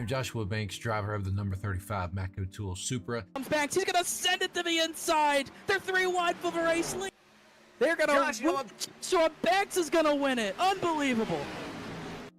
I'm Joshua Banks, driver of the number 35 Matco Tool Supra. Comes Banks, he's gonna send it to the inside. They're 3 wide for the race lead. They're gonna Joshua Banks is gonna win it. Unbelievable.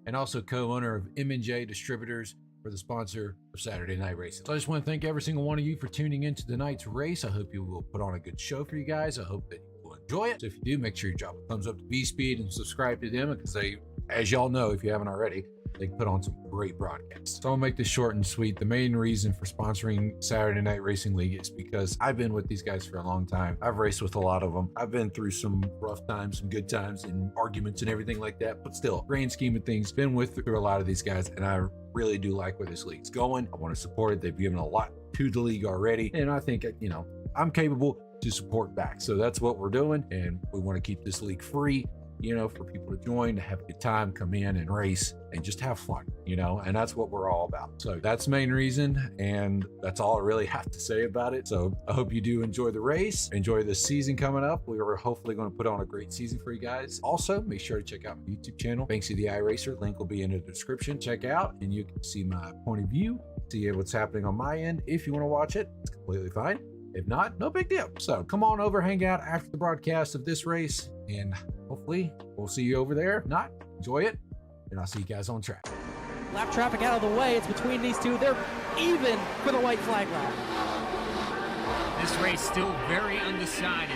And also co-owner of M&J Distributors, for the sponsor of Saturday Night Racing. So I just want to thank every single one of you for tuning into tonight's race. I hope you will put on a good show for you guys. I hope that you will enjoy it. So if you do, make sure you drop a thumbs up to B-Speed and subscribe to them, because they, as y'all know, if you haven't already, they put on some great broadcasts. So I'll make this short and sweet. The main reason for sponsoring Saturday Night Racing League is because I've been with these guys for a long time. I've raced with a lot of them. I've been through some rough times, some good times, and arguments and everything like that. But still, grand scheme of things, been through a lot of these guys, and I really do like where this league's going. I want to support it. They've given a lot to the league already, and I think, you know, I'm capable to support back. So that's what we're doing, and we want to keep this league free, you know, for people to join, to have a good time, come in and race and just have fun, you know, and that's what we're all about. So that's the main reason, and that's all I really have to say about it. So I hope you do enjoy the race, enjoy this season coming up. We are hopefully going to put on a great season for you guys. Also, make sure to check out my YouTube channel, Banksy the iRacer. Link will be in the description. Check out, and you can see my point of view, see what's happening on my end. If you want to watch it, it's completely fine. If not, no big deal. So come on over, hang out after the broadcast of this race, and hopefully we'll see you over there. If not, enjoy it, and I'll see you guys on track. Lap traffic out of the way. It's between these two. They're even for the white flag lap. This race still very undecided.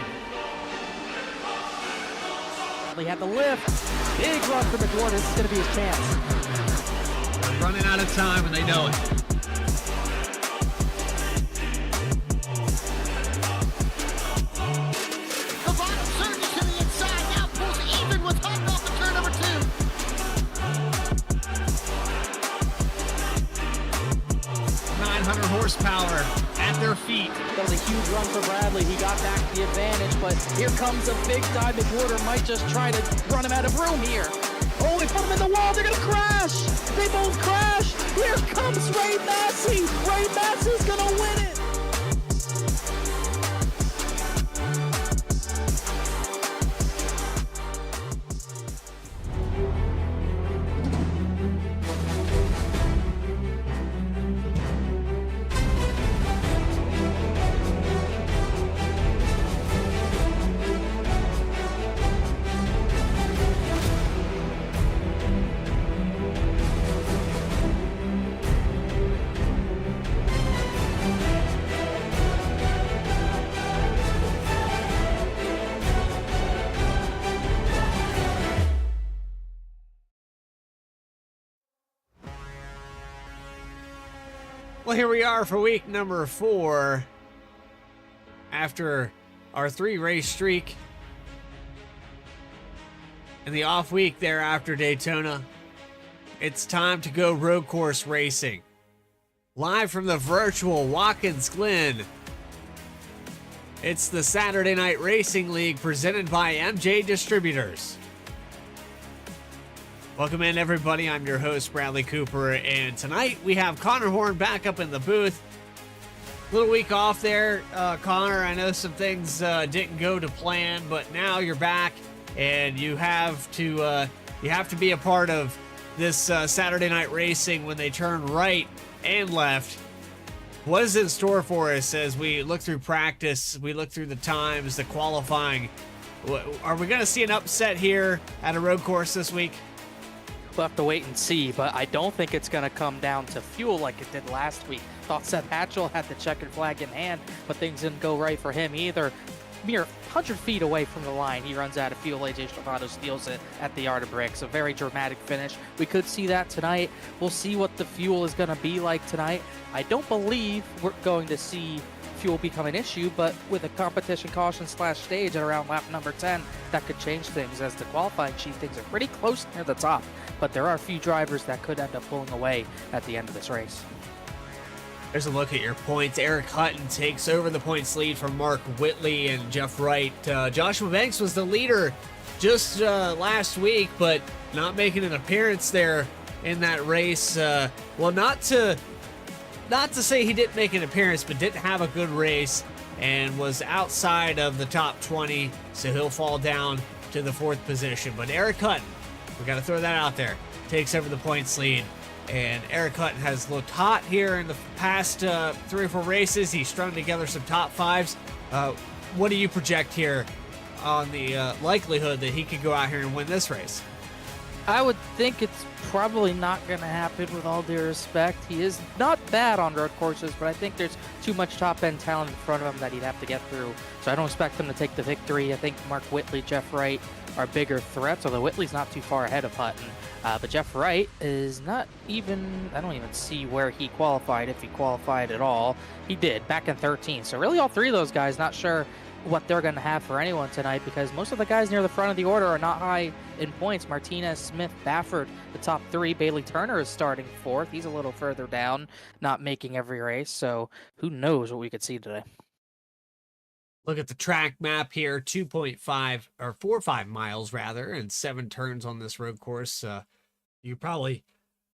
Bradley had the lift. Big run for McWhorter. This is going to be his chance. Running out of time, and they know it. Horsepower at their feet. That was a huge run for Bradley. He got back the advantage, but here comes a big dive. McWhorter might just try to run him out of room here. Oh, they put him in the wall. They're going to crash. They both crash. Here comes Ray Massey. Ray Massey's going to win it. Well, here we are for week number 4 after our 3-race streak and the off week there after Daytona. It's time to go road course racing. Live from the virtual Watkins Glen, it's the Saturday Night Racing League presented by M&J Distributors. Welcome in, everybody. I'm your host, Bradley Cooper, and tonight we have Connor Horn back up in the booth. Little week off there, Connor. I know some things didn't go to plan, but now you're back, and you have to be a part of this Saturday Night Racing when they turn right and left. What is in store for us as we look through practice, we look through the times, the qualifying? Are we going to see an upset here at a road course this week? We'll have to wait and see, but I don't think it's going to come down to fuel like it did last week. Thought Seth Hatchell had the checkered flag in hand, but things didn't go right for him either. Mere 100 feet away from the line, he runs out of fuel. AJ Stravado steals it at the yard of bricks. A very dramatic finish. We could see that tonight. We'll see what the fuel is going to be like tonight. I don't believe we're going to see fuel become an issue, but with a competition caution / stage at around lap number 10, that could change things. As the qualifying sheet, things are pretty close near the top, but there are a few drivers that could end up pulling away at the end of this race. There's a look at your points. Eric Hutton takes over the points lead from Mark Whitley and Jeff Wright. Joshua Banks was the leader just last week, but not making an appearance there in that race. Well, not to say he didn't make an appearance, but didn't have a good race and was outside of the top 20, so he'll fall down to the 4th position. But Eric Hutton, we got to throw that out there, takes over the points lead And Eric Hutton has looked hot here in the past 3 or 4 races. He's strung together some top fives. What do you project here on the likelihood that he could go out here and win this race? I would think it's probably not going to happen, with all due respect. He is not bad on road courses, but I think there's too much top-end talent in front of him that he'd have to get through. So I don't expect him to take the victory. I think Mark Whitley, Jeff Wright are bigger threats, although Whitley's not too far ahead of Hutton. But Jeff Wright is not even, I don't even see where he qualified, if he qualified at all. He did, back in 13. So really all 3 of those guys, not sure what they're going to have for anyone tonight, because most of the guys near the front of the order are not high in points. Martinez, Smith, Baffert, the top 3. Bailey Turner is starting 4th. He's a little further down, not making every race. So who knows what we could see today. Look at the track map here, 2.5 or 4.5 miles rather, and 7 turns on this road course. You probably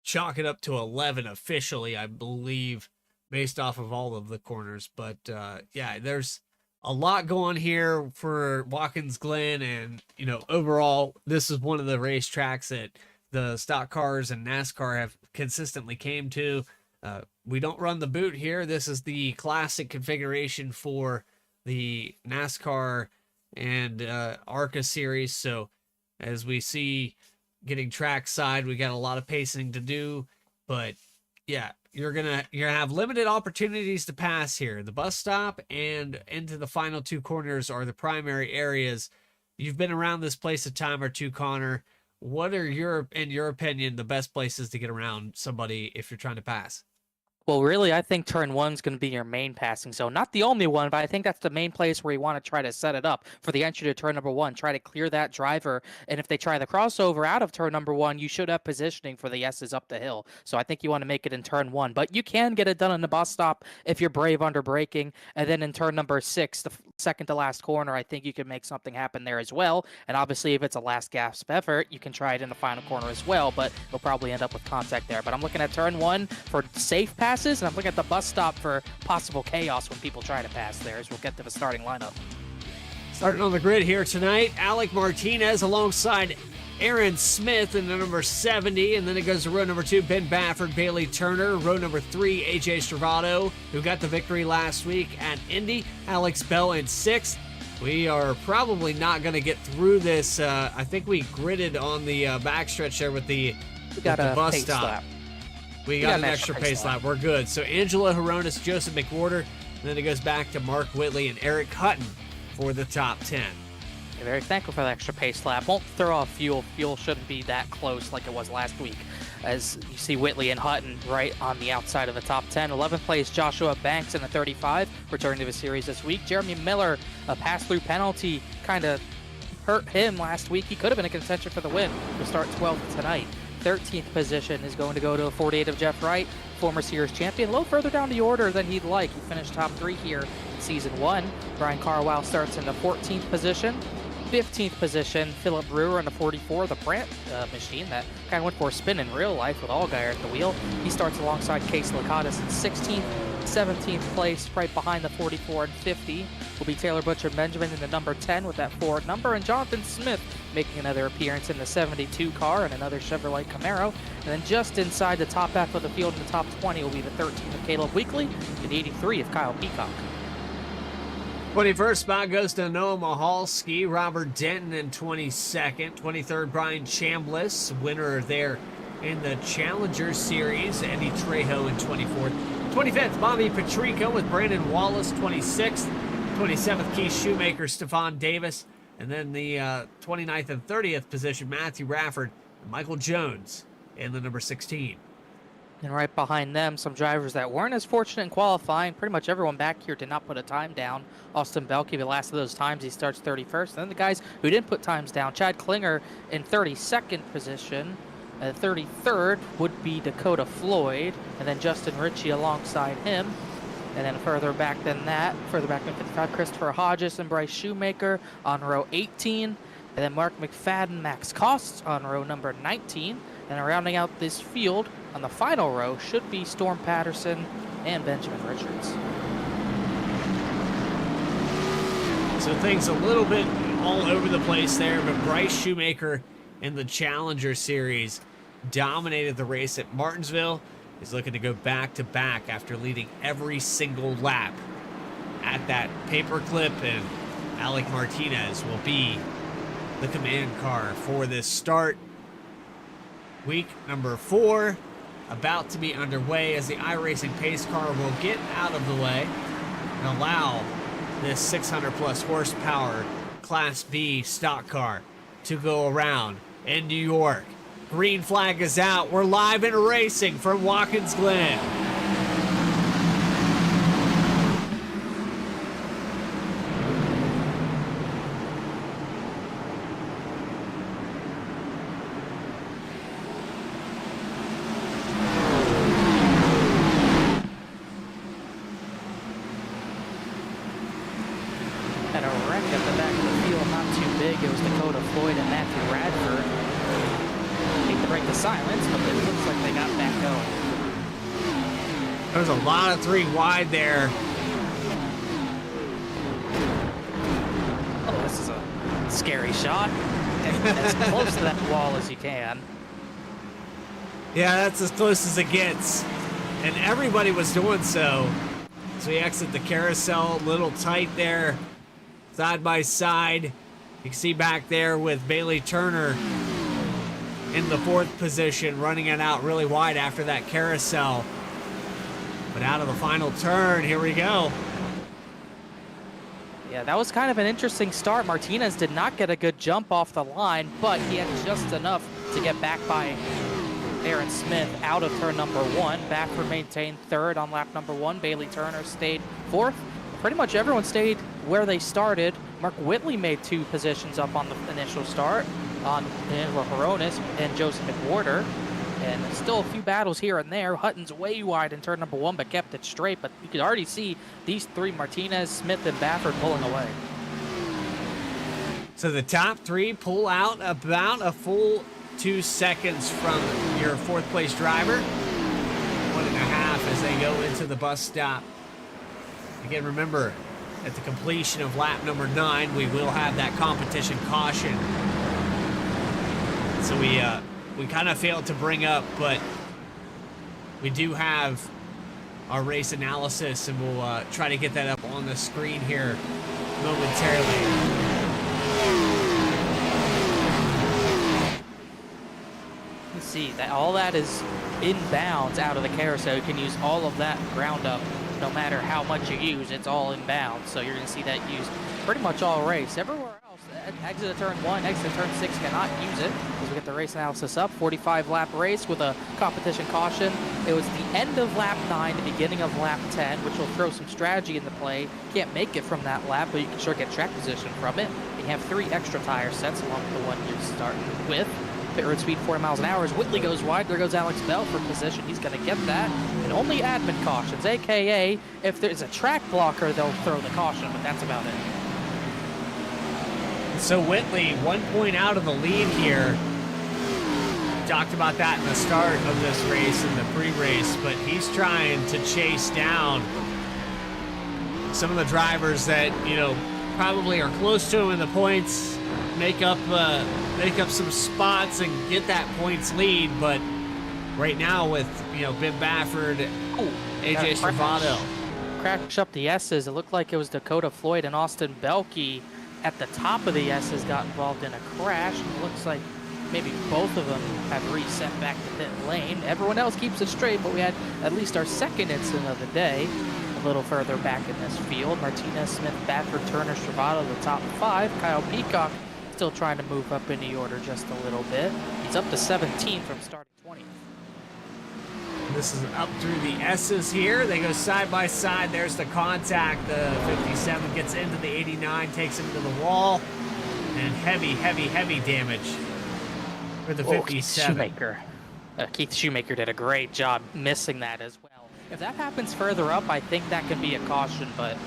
chalk it up to 11 officially, I believe, based off of all of the corners. But yeah, there's a lot going here for Watkins Glen, and overall, this is one of the racetracks that the stock cars and NASCAR have consistently came to. We don't run the boot here. This is the classic configuration for the NASCAR and ARCA series. So as we see getting trackside, we got a lot of pacing to do, but yeah, you're gonna have limited opportunities to pass here. The bus stop and into the final 2 corners are the primary areas. You've been around this place a time or two, Connor. What are in your opinion, the best places to get around somebody if you're trying to pass? Well, really, I think turn 1's going to be your main passing zone. Not the only one, but I think that's the main place where you want to try to set it up for the entry to turn number 1. Try to clear that driver. And if they try the crossover out of turn number 1, you should have positioning for the S's up the hill. So I think you want to make it in turn 1. But you can get it done in the bus stop if you're brave under braking. And then in turn number 6, the second to last corner, I think you can make something happen there as well. And obviously, if it's a last gasp effort, you can try it in the final corner as well. But you'll probably end up with contact there. But I'm looking at turn 1 for safe passes, and I'm looking at the bus stop for possible chaos when people try to pass there, as we'll get to the starting lineup. Starting on the grid here tonight, Alec Martinez alongside Aaron Smith in the number 70, and then it goes to row number 2, Ben Baffert, Bailey Turner. Row number 3, AJ Stravado, who got the victory last week at Indy. Alex Bell in 6th. We are probably not going to get through this. I think we gridded on the backstretch there with the bus stop. Lap. We got an extra pace lap. We're good. So Angelo Horonis, Joseph McWhorter, and then it goes back to Mark Whitley and Eric Hutton for the top 10. You're very thankful for the extra pace lap. Won't throw off fuel. Fuel shouldn't be that close like it was last week. As you see Whitley and Hutton right on the outside of the top 10. 11th place Joshua Banks in the 35, returning to the series this week. Jeremy Miller, a pass-through penalty kind of hurt him last week. He could have been in contention for the win. He'll start 12th tonight. 13th position is going to go to a 48 of Jeff Wright, former series champion. A little further down the order than he'd like. He finished top 3 here in season 1. Brian Carwile starts in the 14th position. 15th position, Philip Brewer in the 44, the Brandt machine that kind of went for a spin in real life with Allgaier at the wheel. He starts alongside Case Lakatos in 16th. 17th place, right behind the 44 and 50, will be Taylor Butcher Benjamin in the number 10 with that 4 number, and Jonathan Smith making another appearance in the 72 car and another Chevrolet Camaro. And then just inside the top half of the field in the top 20 will be the 13 of Caleb Weekly and 83 of Kyle Peacock. 21st spot goes to Noah Mahalski, Robert Denton in 22nd, 23rd Brian Chambliss, winner there in the Challenger Series, Eddie Trejo in 24th. 25th, Bobby Patrico with Brandon Wallace, 26th. 27th, Keith Shoemaker, Stephon Davis. And then the 29th and 30th position, Matthew Rafford and Michael Jones in the number 16. And right behind them, some drivers that weren't as fortunate in qualifying. Pretty much everyone back here did not put a time down. Austin Belke, the last of those times, he starts 31st. And then the guys who didn't put times down, Chad Klinger in 32nd position. 33rd would be Dakota Floyd, and then Justin Ritchie alongside him. And then further back than that, further back than 55, Christopher Hodges and Bryce Shoemaker on row 18. And then Mark McFadden, Max Costs on row number 19. And rounding out this field on the final row should be Storm Patterson and Benjamin Richards. So things a little bit all over the place there, but Bryce Shoemaker in the Challenger Series dominated the race at Martinsville, is looking to go back-to-back after leading every single lap at that paperclip, and Alec Martinez will be the command car for this start. Week number 4 about to be underway as the iRacing pace car will get out of the way and allow this 600 plus horsepower Class B stock car to go around in New York. Green flag is out. We're live and racing from Watkins Glen. Had a wreck at the back of the field, not too big. It was Dakota Floyd and Matthew Radford. Hate to break the silence, but it looks like they got back going. There's a lot of 3 wide there. Oh, this is a scary shot. As close to that wall as you can. Yeah, that's as close as it gets. And everybody was doing so. So we exit the carousel, a little tight there. Side by side. You can see back there with Bailey Turner in the 4th position, running it out really wide after that carousel. But out of the final turn, here we go. Yeah, that was kind of an interesting start. Martinez did not get a good jump off the line, but he had just enough to get back by Aaron Smith out of turn number 1. Baffert maintained 3rd on lap number 1. Bailey Turner stayed 4th. Pretty much everyone stayed where they started. Mark Whitley made 2 positions up on the initial start on Danilo Horonis and Joseph McWhorter. And still a few battles here and there. Hutton's way wide in turn number 1, but kept it straight. But you could already see these 3, Martinez, Smith, and Baffert, pulling away. So the top 3 pull out about a full 2 seconds from your 4th place driver. 1.5 as they go into the bus stop. Again, remember, at the completion of lap number 9, we will have that competition caution. So we kind of failed to bring up, but we do have our race analysis, and we'll try to get that up on the screen here momentarily. You see that all that is inbounds out of the carousel. You can use all of that ground up. No matter how much you use, it's all inbound. So you're going to see that used pretty much all race. Everywhere else, exit of turn 1, exit of turn 6 cannot use it. As we get the race analysis up, 45 lap race with a competition caution. It was the end of lap 9, the beginning of lap 10, which will throw some strategy into play. Can't make it from that lap, but you can sure get track position from it. You have 3 extra tire sets along with the one you're starting with. Pit road speed 40 miles an hour. As Whitley goes wide, there goes Alex Bell for position. He's going to get that. And only admin cautions, a.k.a. if there's a track blocker, they'll throw the caution, but that's about it. So Whitley, 1 point out of the lead here. Talked about that in the start of this race, in the pre-race, but he's trying to chase down some of the drivers that, you know, probably are close to him in the points, make up some spots and get that points lead. But right now with, you know, Ben Baffert, AJ Stravado. Crash up the S's. It looked like it was Dakota Floyd and Austin Belkey at the top of the S's got involved in a crash. It looks like maybe both of them have reset back to pit lane. Everyone else keeps it straight, but we had at least our 2nd incident of the day a little further back in this field. Martinez, Smith, Baffert, Turner, Stravado, the top 5. Kyle Peacock still trying to move up in the order just a little bit. He's up to 17 from starting 20th. This is up through the S's here. They go side by side. There's the contact. The 57 gets into the 89, takes him to the wall. And heavy, heavy, heavy damage for the 57. Keith Shoemaker did a great job missing that as well. If that happens further up, I think that can be a caution, but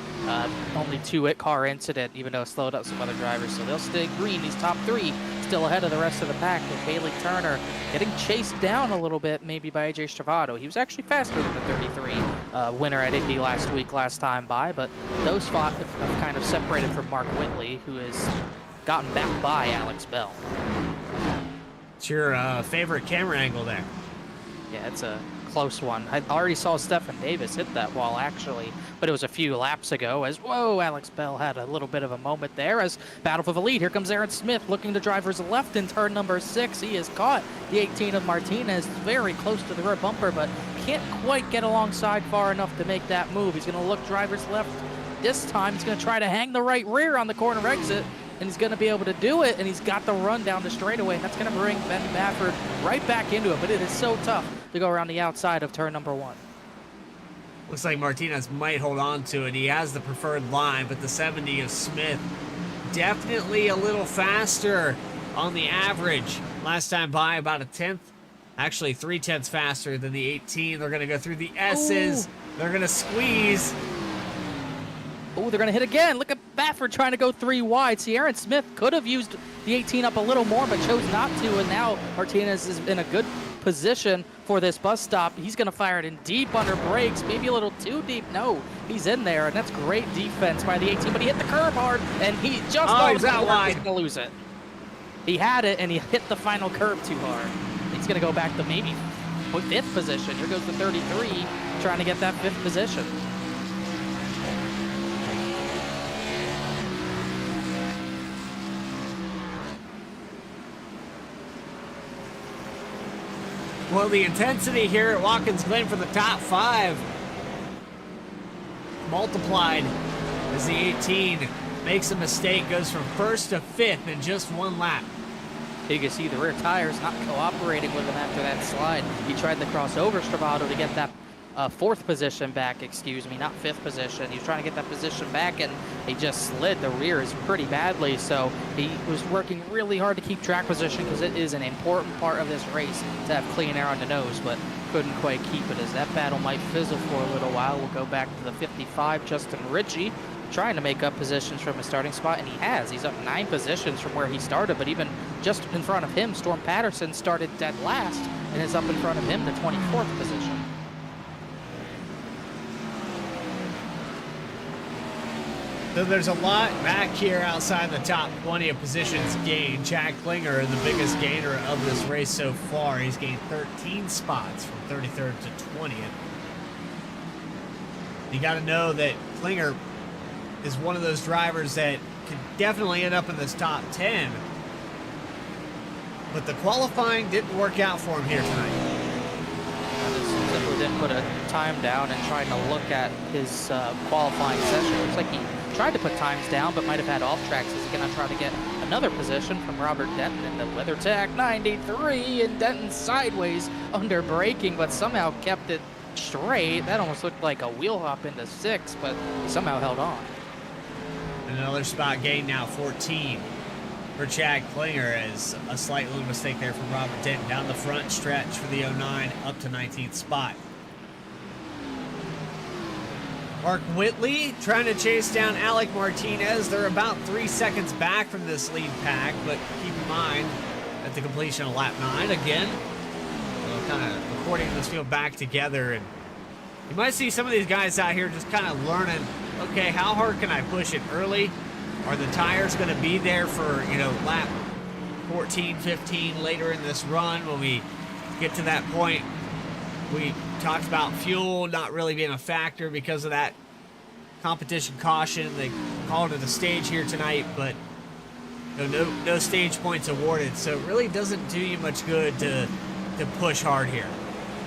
only 2-car incident, even though it slowed up some other drivers. So they'll stay green. These top 3 still ahead of the rest of the pack, with Bailey Turner getting chased down a little bit, maybe by AJ Stravado. He was actually faster than the 33 winner at Indy last time by, but those spots have kind of separated from Mark Whitley, who has gotten back by Alex Bell. It's your favorite camera angle there. Yeah, it's a close one. I already saw Stephen Davis hit that wall, actually, but it was a few laps ago as, whoa, Alex Bell had a little bit of a moment there as battle for the lead. Here comes Aaron Smith looking to driver's left in turn number 6. He has caught the 18 of Martinez very close to the rear bumper, but can't quite get alongside far enough to make that move. He's going to look driver's left this time. He's going to try to hang the right rear on the corner exit, and he's going to be able to do it, and he's got the run down the straightaway. That's going to bring Ben Baffert right back into it, but it is so tough to go around the outside of turn number 1. Looks like Martinez might hold on to it. He has the preferred line, but the 70 of Smith definitely a little faster on the average. Last time by about a 10th. Actually, 3/10 faster than the 18. They're going to go through the S's. Ooh. They're going to squeeze. Oh, they're going to hit again. Look at Baffert trying to go 3 wide. See, Aaron Smith could have used the 18 up a little more, but chose not to, and now Martinez is in a good position for this bus stop. He's going to fire it in deep under brakes, maybe a little too deep. No, he's in there, and that's great defense by the 18, but he hit the curb hard, and he just he's out wide. He's going to lose it. He had it, and he hit the final curb too hard. He's going to go back to maybe 5th position. Here goes the 33, trying to get that 5th position. Well, the intensity here at Watkins Glen for the top 5 multiplied as the 18 makes a mistake, goes from 1st to 5th in just 1 lap. You can see the rear tires not cooperating with him after that slide. He tried to cross over Stravado to get that 4th position back, excuse me, not 5th position. He was trying to get that position back, and he just slid the rears pretty badly. So he was working really hard to keep track position because it is an important part of this race to have clean air on the nose, but couldn't quite keep it as that battle might fizzle for a little while. We'll go back to the 55, Justin Ritchie, trying to make up positions from his starting spot, and he has. He's up 9 positions from where he started, but even just in front of him, Storm Patterson started dead last and is up in front of him, the 24th position. So there's a lot back here outside the top 20 of positions gained. Chad Klinger, the biggest gainer of this race so far. He's gained 13 spots from 33rd to 20th. You got to know that Klinger is one of those drivers that could definitely end up in this top 10. But the qualifying didn't work out for him here tonight. Simply didn't put a time down and trying to look at his qualifying session. Looks like he tried to put times down, but might have had off tracks. He's going to try to get another position from Robert Denton in the WeatherTech 93, and Denton sideways under braking, but somehow kept it straight. That almost looked like a wheel hop into 6, but he somehow held on. Another spot gain now, 14 for Chad Klinger, as a slight little mistake there from Robert Denton down the front stretch for the 09 up to 19th spot. Mark Whitley trying to chase down Alec Martinez. They're about 3 seconds back from this lead pack, but keep in mind at the completion of lap 9 again, kind of recording this field back together, and you might see some of these guys out here just kind of learning, okay, how hard can I push it early? Are the tires going to be there for, lap 14, 15 later in this run when we get to that point? We talked about fuel not really being a factor because of that competition caution. They called it a stage here tonight, but no stage points awarded, so it really doesn't do you much good to push hard here.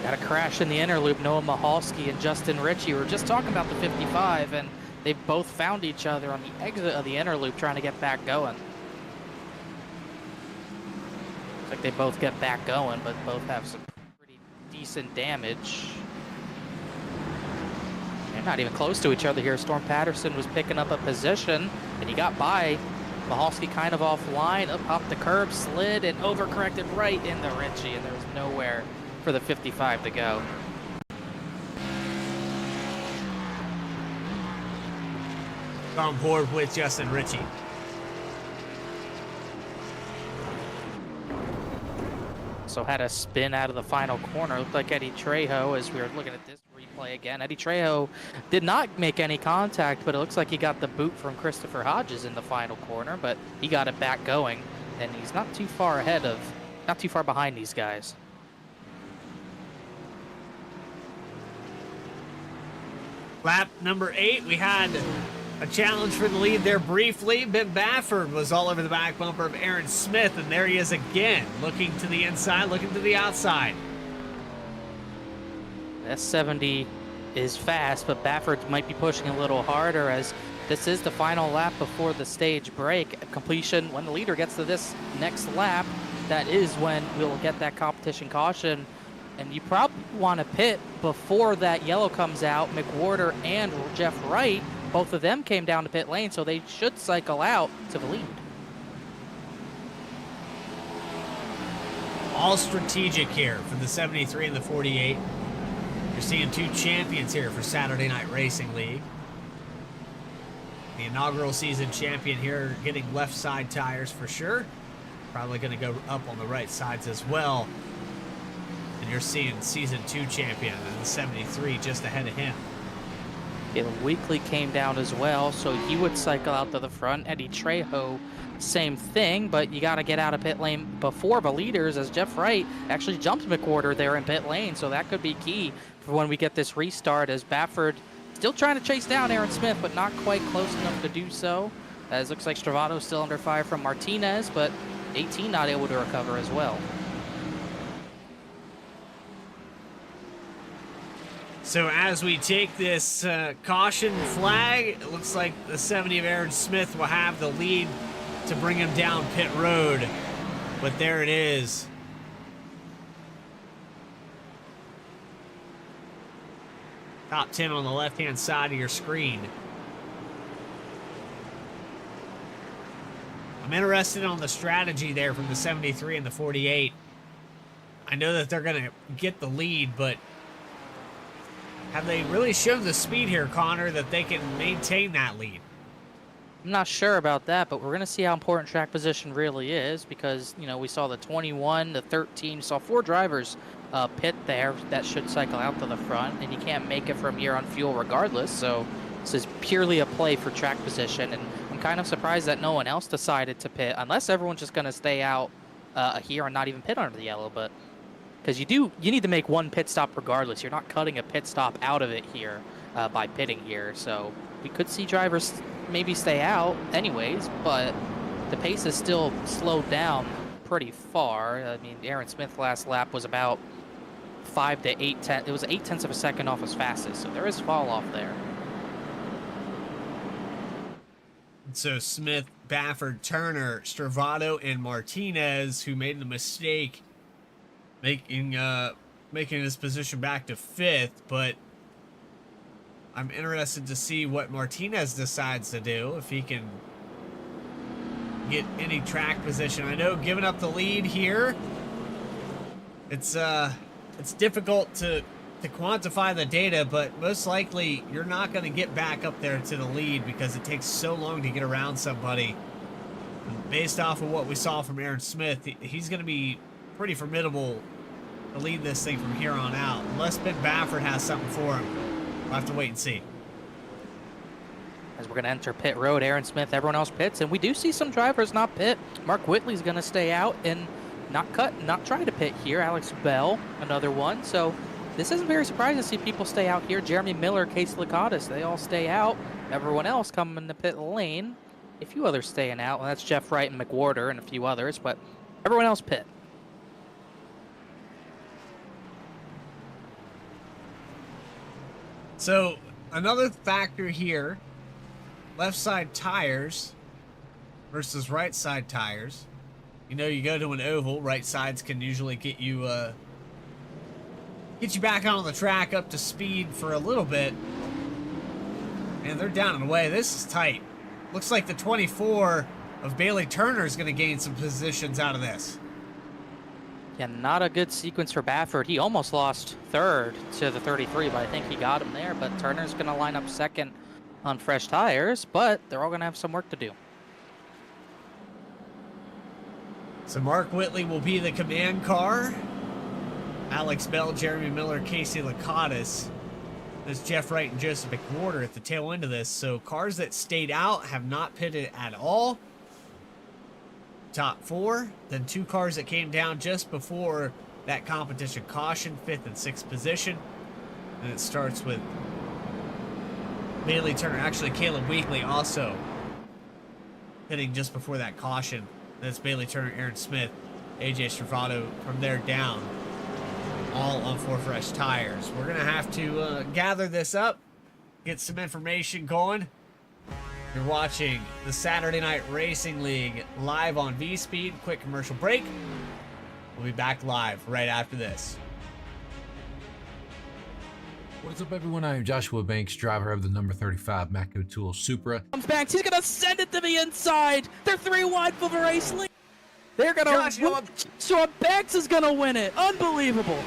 Got a crash in the inner loop. Noah Mahalski and Justin Ritchie were just talking about the 55, and they both found each other on the exit of the inner loop trying to get back going. Looks like they both get back going, but both have some pretty decent damage. They're not even close to each other here. Storm Patterson was picking up a position, and he got by. Mahalski kind of offline, up the curb, slid, and overcorrected right into Ritchie, and there was nowhere for the 55 to go. On board with Justin Ritchie. So had a spin out of the final corner. Looked like Eddie Trejo as we were looking at this replay again. Eddie Trejo did not make any contact, but it looks like he got the boot from Christopher Hodges in the final corner, but he got it back going, and he's not too far ahead of not too far behind these guys. Lap number 8, we had a challenge for the lead there briefly. Ben Baffert was all over the back bumper of Aaron Smith, and there he is again, looking to the inside, looking to the outside. S70 is fast, but Baffert might be pushing a little harder as this is the final lap before the stage break. Completion, when the leader gets to this next lap, that is when we'll get that competition caution. And you probably want to pit before that yellow comes out. McWhorter and Jeff Wright, both of them came down to pit lane, so they should cycle out to the lead. All strategic here for the 73 and the 48. You're seeing two champions here for Saturday Night Racing League. The inaugural season champion here getting left side tires for sure. Probably going to go up on the right sides as well. And you're seeing season 2 champion and the 73 just ahead of him. Caleb Weekly came down as well, so he would cycle out to the front. Eddie Trejo, same thing, but you got to get out of pit lane before the leaders, as Jeff Wright actually jumped McWhorter there in pit lane, so that could be key for when we get this restart, as Baffert still trying to chase down Aaron Smith, but not quite close enough to do so, as looks like Stravato still under fire from Martinez, but 18 not able to recover as well. So as we take this caution flag, it looks like the 70 of Aaron Smith will have the lead to bring him down pit road. But there it is. Top 10 on the left-hand side of your screen. I'm interested on the strategy there from the 73 and the 48. I know that they're going to get the lead, but have they really shown the speed here, Connor, that they can maintain that lead? I'm not sure about that, but we're going to see how important track position really is because, you know, we saw the 21, the 13, saw 4 drivers pit there that should cycle out to the front, and you can't make it from here on fuel regardless, so this is purely a play for track position, and I'm kind of surprised that no one else decided to pit, unless everyone's just going to stay out here and not even pit under the yellow, but because you need to make one pit stop regardless. You're not cutting a pit stop out of it here by pitting here, so we could see drivers maybe stay out anyways, but the pace is still slowed down pretty far. I mean, Aaron Smith last lap was about 5 to 8 tenths. It was 8 tenths of a second off his fastest, so there is fall off there. So Smith, Baffert, Turner, Stravato, and Martinez, who made the mistake making his position back to 5th, but I'm interested to see what Martinez decides to do, if he can get any track position. I know giving up the lead here, it's difficult to quantify the data, but most likely you're not going to get back up there to the lead because it takes so long to get around somebody. Based off of what we saw from Aaron Smith, he's going to be pretty formidable to lead this thing from here on out, unless Ben Baffert has something for him. We'll have to wait and see. As we're going to enter pit road, Aaron Smith, everyone else pits, and we do see some drivers not pit. Mark Whitley's going to stay out and not try to pit here. Alex Bell, another one. So this isn't very surprising to see people stay out here. Jeremy Miller, Casey Lacatus, they all stay out. Everyone else coming in the pit lane. A few others staying out. Well, that's Jeff Wright and McWhorter and a few others, but everyone else pit. So another factor here, left side tires versus right side tires. You know, you go to an oval, right sides can usually get you back on the track up to speed for a little bit. And they're down and away. This is tight. Looks like the 24 of Bailey Turner is going to gain some positions out of this. Yeah, not a good sequence for Baffert. He almost lost 3rd to the 33, but I think he got him there. But Turner's going to line up 2nd on fresh tires, but they're all going to have some work to do. So Mark Whitley will be the command car. Alex Bell, Jeremy Miller, Casey Lacatus. There's Jeff Wright and Joseph McWhorter at the tail end of this. So cars that stayed out have not pitted at all. top 4. Then 2 cars that came down just before that competition caution, 5th and 6th position. And it starts with Bailey Turner, actually Caleb Weekly also hitting just before that caution. Then it's Bailey Turner, Aaron Smith, AJ Stravado from there down, all on 4 fresh tires. We're going to have to gather this up, get some information going. You're watching the Saturday Night Racing League live on V-Speed. Quick commercial break. We'll be back live right after this. What's up, everyone? I am Joshua Banks, driver of the number 35 Mako Tool Supra. Comes back. He's gonna send it to the inside. They're 3 wide for the race lead. They're gonna. Sean Banks is gonna win it. Unbelievable.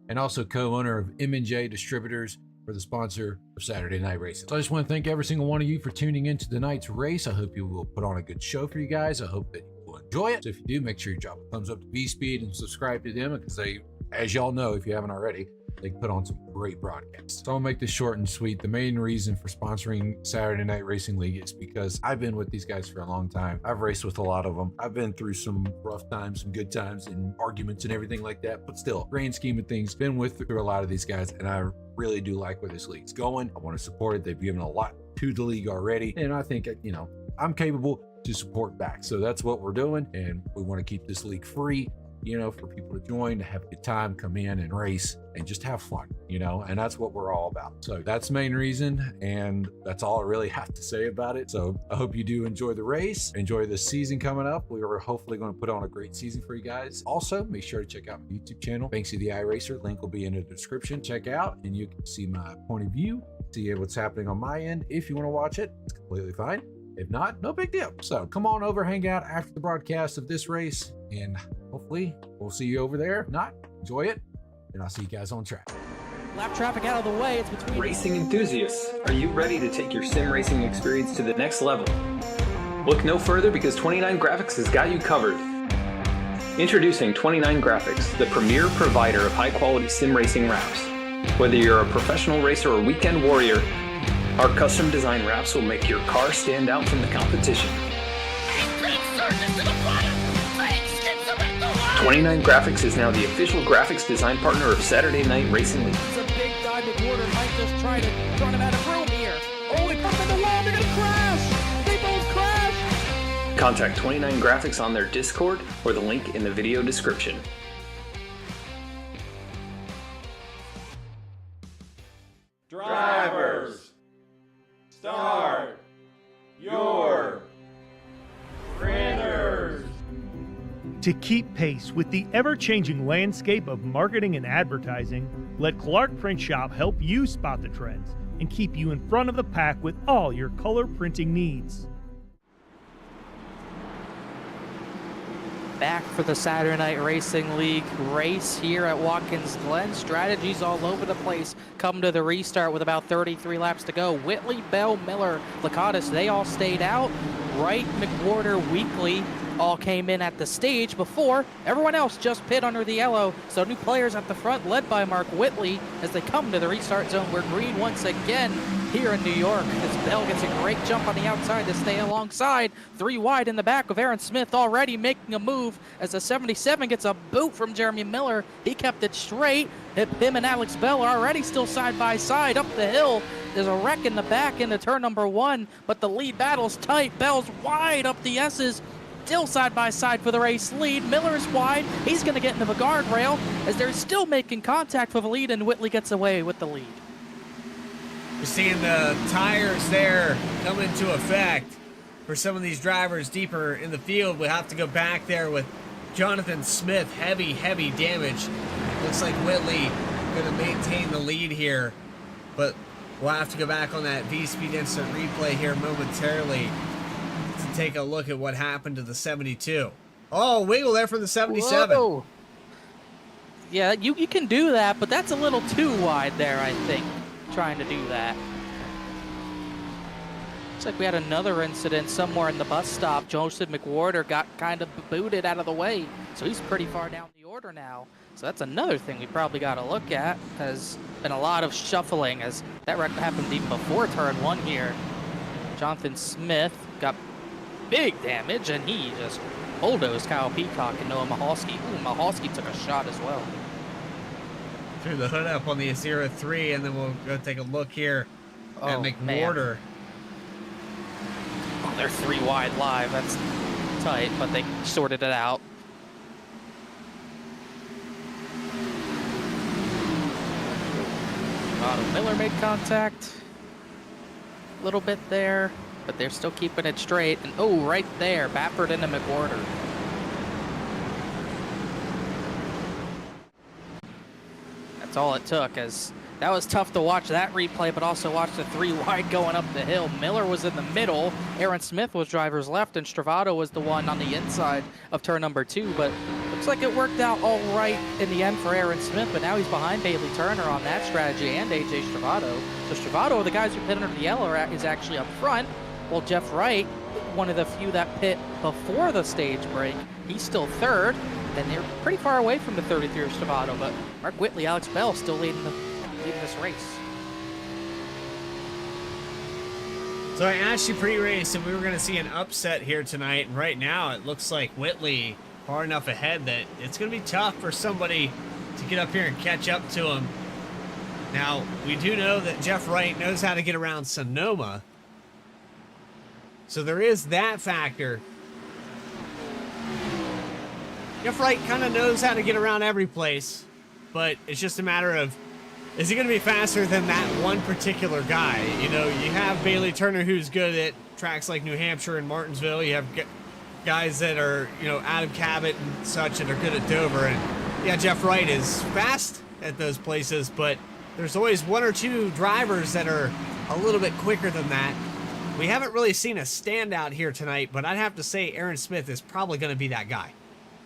And also co-owner of M&J Distributors for the sponsor of Saturday Night Racing. So I just want to thank every single one of you for tuning into tonight's race. I hope you will put on a good show for you guys. I hope that you will enjoy it. So if you do, make sure you drop a thumbs up to V-Speed and subscribe to them, because they, as y'all know, if you haven't already, they put on some great broadcasts. So I'll make this short and sweet. The main reason for sponsoring Saturday Night Racing League is because I've been with these guys for a long time. I've raced with a lot of them. I've been through some rough times, some good times, and arguments and everything like that. But still, grand scheme of things, been through a lot of these guys, and I really do like where this league's going. I want to support it. They've given a lot to the league already, and I think, you know, I'm capable to support back. So that's what we're doing, and we want to keep this league free, you know, for people to join, to have a good time, come in and race and just have fun, you know, and that's what we're all about. So that's the main reason, and that's all I really have to say about it. So I hope you do enjoy the race, enjoy the season coming up. We are hopefully going to put on a great season for you guys. Also, make sure to check out my YouTube channel, Banksy the iRacer. Link will be in the description. Check out, and you can see my point of view, see what's happening on my end. If you want to watch it, it's completely fine. If not, no big deal. So come on over, hang out after the broadcast of this race, and hopefully we'll see you over there. If not, enjoy it, and I'll see you guys on track. Lap traffic out of the way. It's between Racing enthusiasts, are you ready to take your sim racing experience to the next level? Look no further, because 29 Graphics has got you covered. Introducing 29 Graphics, the premier provider of high-quality sim racing wraps. Whether you're a professional racer or weekend warrior, our custom design wraps will make your car stand out from the competition. 29 Graphics is now the official graphics design partner of Saturday Night Racing League. It's a big dive. McWhorter might just try to run him out of room here. Oh, he put him in the wall. They're gonna crash. They both crash. Contact 29 Graphics on their Discord or the link in the video description. Drivers, start your printers. To keep pace with the ever-changing landscape of marketing and advertising, let Clark Print Shop help you spot the trends and keep you in front of the pack with all your color printing needs. Back for the Saturday Night Racing League race here at Watkins Glen. Strategies all over the place. Come to the restart with about 33 laps to go. Whitley, Bell, Miller, Lakatos, they all stayed out. Wright, McWhorter, Weekly all came in at the stage before. Everyone else just pit under the yellow. So new players at the front, led by Mark Whitley, as they come to the restart zone. We're green once again here in New York, as Bell gets a great jump on the outside to stay alongside. 3 wide in the back of Aaron Smith, already making a move as the 77 gets a boot from Jeremy Miller. He kept it straight. Him and Alex Bell are already still side by side up the hill. There's a wreck in the back into turn number 1, but the lead battle's tight. Bell's wide up the S's. Still side by side for the race lead. Miller is wide. He's going to get into the guardrail as they're still making contact for the lead, and Whitley gets away with the lead. We're seeing the tires there come into effect for some of these drivers deeper in the field. We'll have to go back there with Jonathan Smith. Heavy damage. Looks like Whitley going to maintain the lead here, but we'll have to go back on that V-Speed instant replay here momentarily to take a look at what happened to the 72. Oh, wiggle there from the 77. Whoa. Yeah, you can do that, but that's a little too wide there, I think, trying to do that. Looks like we had another incident somewhere in the bus stop. Joseph McWhorter got kind of booted out of the way, so he's pretty far down the order now. So that's another thing we probably got to look at. Has been a lot of shuffling, as that wreck happened even before turn 1 here. Jonathan Smith got big damage, and he just bulldozed Kyle Peacock and Noah Mahalski. Ooh, Mahalski took a shot as well. Threw the hood up on the 0-3, and then we'll go take a look here at McWhorter. Oh, they're 3 wide live. That's tight, but they sorted it out. Miller made contact a little bit there, but they're still keeping it straight. And oh, right there, Baffert into McWhorter. That's all it took, as that was tough to watch that replay, but also watch the 3 wide going up the hill. Miller was in the middle, Aaron Smith was driver's left, and Stravato was the one on the inside of turn number 2, but looks like it worked out all right in the end for Aaron Smith, but now he's behind Bailey Turner on that strategy and AJ Stravato. So Stravato, the guys who pit under the yellow, is actually up front, while Jeff Wright, one of the few that pit before the stage break, he's still third, and they're pretty far away from the 33 of Stravato, but Mark Whitley, Alex Bell still leading this race. So I asked you pre-race if we were going to see an upset here tonight, and right now it looks like Whitley far enough ahead that it's going to be tough for somebody to get up here and catch up to him. Now, we do know that Jeff Wright knows how to get around Sonoma, so there is that factor. Jeff Wright kind of knows how to get around every place, but it's just a matter of, is he going to be faster than that one particular guy? You know, you have Bailey Turner, who's good at tracks like New Hampshire and Martinsville. You have guys that are, you know, Adam Cabot and such that are good at Dover. And yeah, Jeff Wright is fast at those places, but there's always 1 or 2 drivers that are a little bit quicker than that. We haven't really seen a standout here tonight, but I'd have to say Aaron Smith is probably going to be that guy.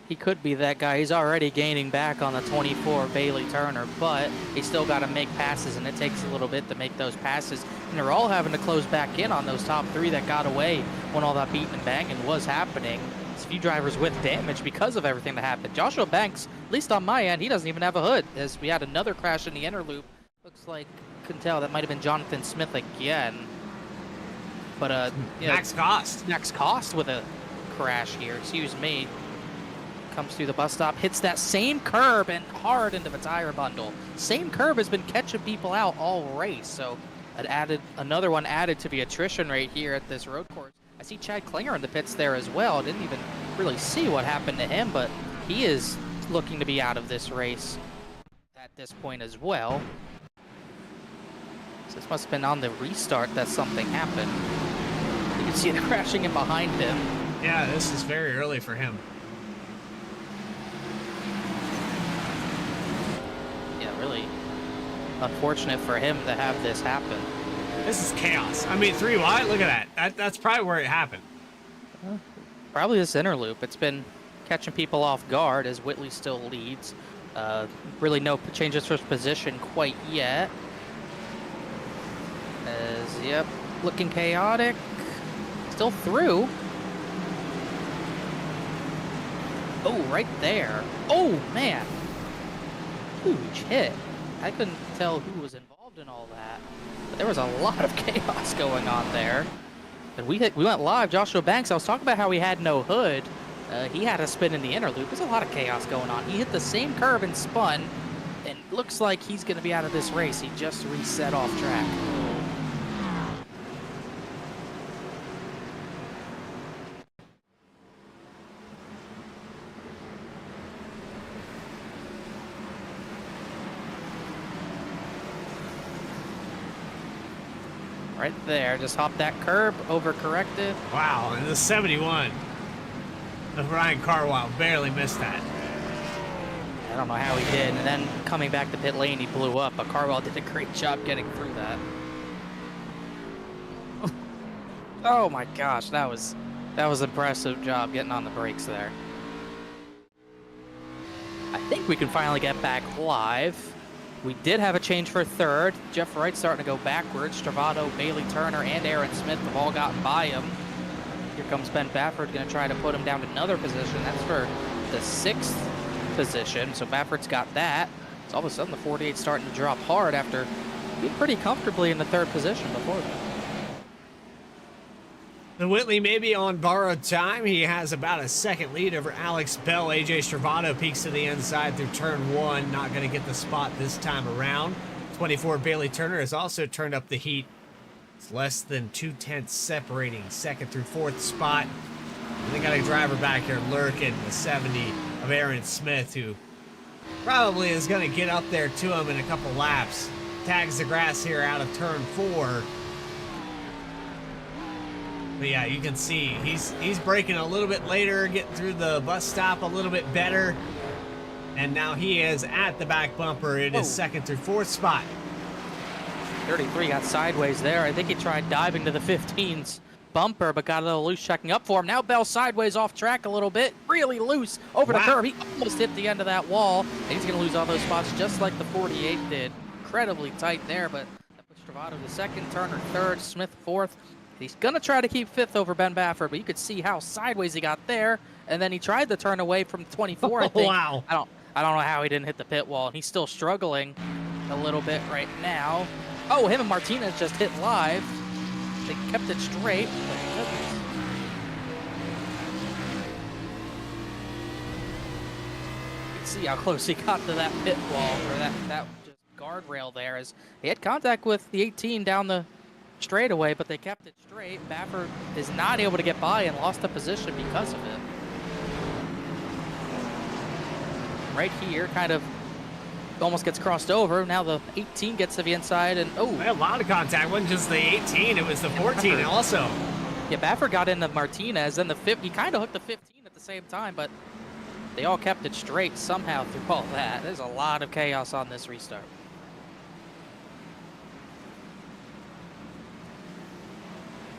He could be that guy. He's already gaining back on the 24 Bailey Turner, but he's still got to make passes, and it takes a little bit to make those passes. And they're all having to close back in on those top 3 that got away when all that beating and banging was happening. There's a few drivers with damage because of everything that happened. Joshua Banks, at least on my end, he doesn't even have a hood, as we had another crash in the inner loop. Looks like, couldn't tell, that might have been Jonathan Smith again. But Max Cost. Max Cost with a crash here, excuse me. Comes through the bus stop, hits that same curb and hard into the tire bundle. Same curb has been catching people out all race, so another one added to the attrition rate here at this road course. I see Chad Klinger in the pits there as well. Didn't even really see what happened to him, but he is looking to be out of this race at this point as well. So this must have been on the restart that something happened. You can see it crashing in behind him. Yeah, this is very early for him. Really unfortunate for him to have this happen. This is chaos. I mean, 3 wide, look at that. That's probably where it happened. Probably this inner loop. It's been catching people off guard as Whitley still leads. Really no changes for his position quite yet. As, yep, looking chaotic. Still through. Oh, right there. Oh, man. Huge hit. I couldn't tell who was involved in all that, but there was a lot of chaos going on there. And we went live. Joshua Banks, I was talking about how he had no hood. He had a spin in the inner loop. There's a lot of chaos going on. He hit the same curve and spun, and looks like he's going to be out of this race. He just reset off track. Right there, just hopped that curb, overcorrected. Wow, and the 71 of Ryan Carwile barely missed that. I don't know how he did, and then coming back to pit lane, he blew up, but Carwile did a great job getting through that. Oh my gosh, that was impressive job getting on the brakes there. I think we can finally get back live. We did have a change for third. Jeff Wright starting to go backwards. Stravato, Bailey Turner, and Aaron Smith have all gotten by him. Here comes Ben Baffert, going to try to put him down to another position. That's for the 6th position. So Baffert's got that. So all of a sudden the 48 starting to drop hard after being pretty comfortably in the 3rd position before that. The Whitley may be on borrowed time. He has about a second lead over Alex Bell. AJ Stravado peeks to the inside through turn 1. Not going to get the spot this time around. 24 Bailey Turner has also turned up the heat. It's less than 2/10 separating second through fourth spot. And they got a driver back here lurking, the 70 of Aaron Smith, who probably is going to get up there to him in a couple laps. Tags the grass here out of turn 4. But yeah, you can see he's braking a little bit later, getting through the bus stop a little bit better. And now he is at the back bumper. It is second through fourth spot. 33 got sideways there. I think he tried diving to the 15's bumper, but got a little loose checking up for him. Now Bell sideways off track a little bit, really loose over the curb. He almost hit the end of that wall, and he's going to lose all those spots just like the 48 did. Incredibly tight there, but that puts Stravado to second, Turner third, Smith fourth. He's going to try to keep fifth over Ben Baffert, but you could see how sideways he got there, and then he tried to turn away from 24, I think. Wow. I don't know how he didn't hit the pit wall, and he's still struggling a little bit right now. Oh, him and Martinez just hit live. They kept it straight. You can see how close he got to that pit wall, or that just guardrail there, as he had contact with the 18 down the straightaway, but they kept it straight. Baffert is not able to get by and lost the position because of it. Right here, kind of almost gets crossed over. Now the 18 gets to the inside, and a lot of contact. It wasn't just the 18, it was the 14 also. Yeah, Baffert got into Martinez, and the 50, he kind of hooked the 15 at the same time, but they all kept it straight somehow through all that. There's a lot of chaos on this restart.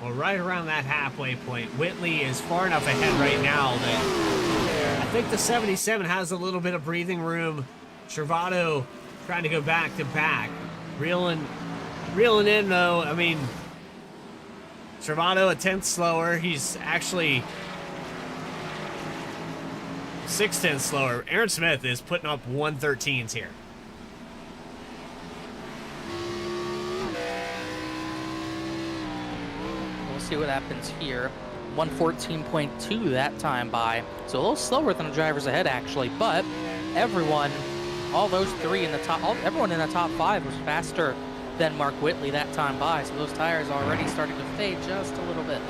Well, right around that halfway point, Whitley is far enough ahead right now that I think the 77 has a little bit of breathing room. Stravado trying to go back to back. Reeling in though. I mean, Stravado a 10th slower. He's actually 6/10 slower. Aaron Smith is putting up 113s here. We'll see what happens here. 114.2 that time by. So a little slower than the drivers ahead actually, but everyone, all those three in the top, everyone in the top 5 was faster than Mark Whitley that time by. So those tires already starting to fade just a little bit.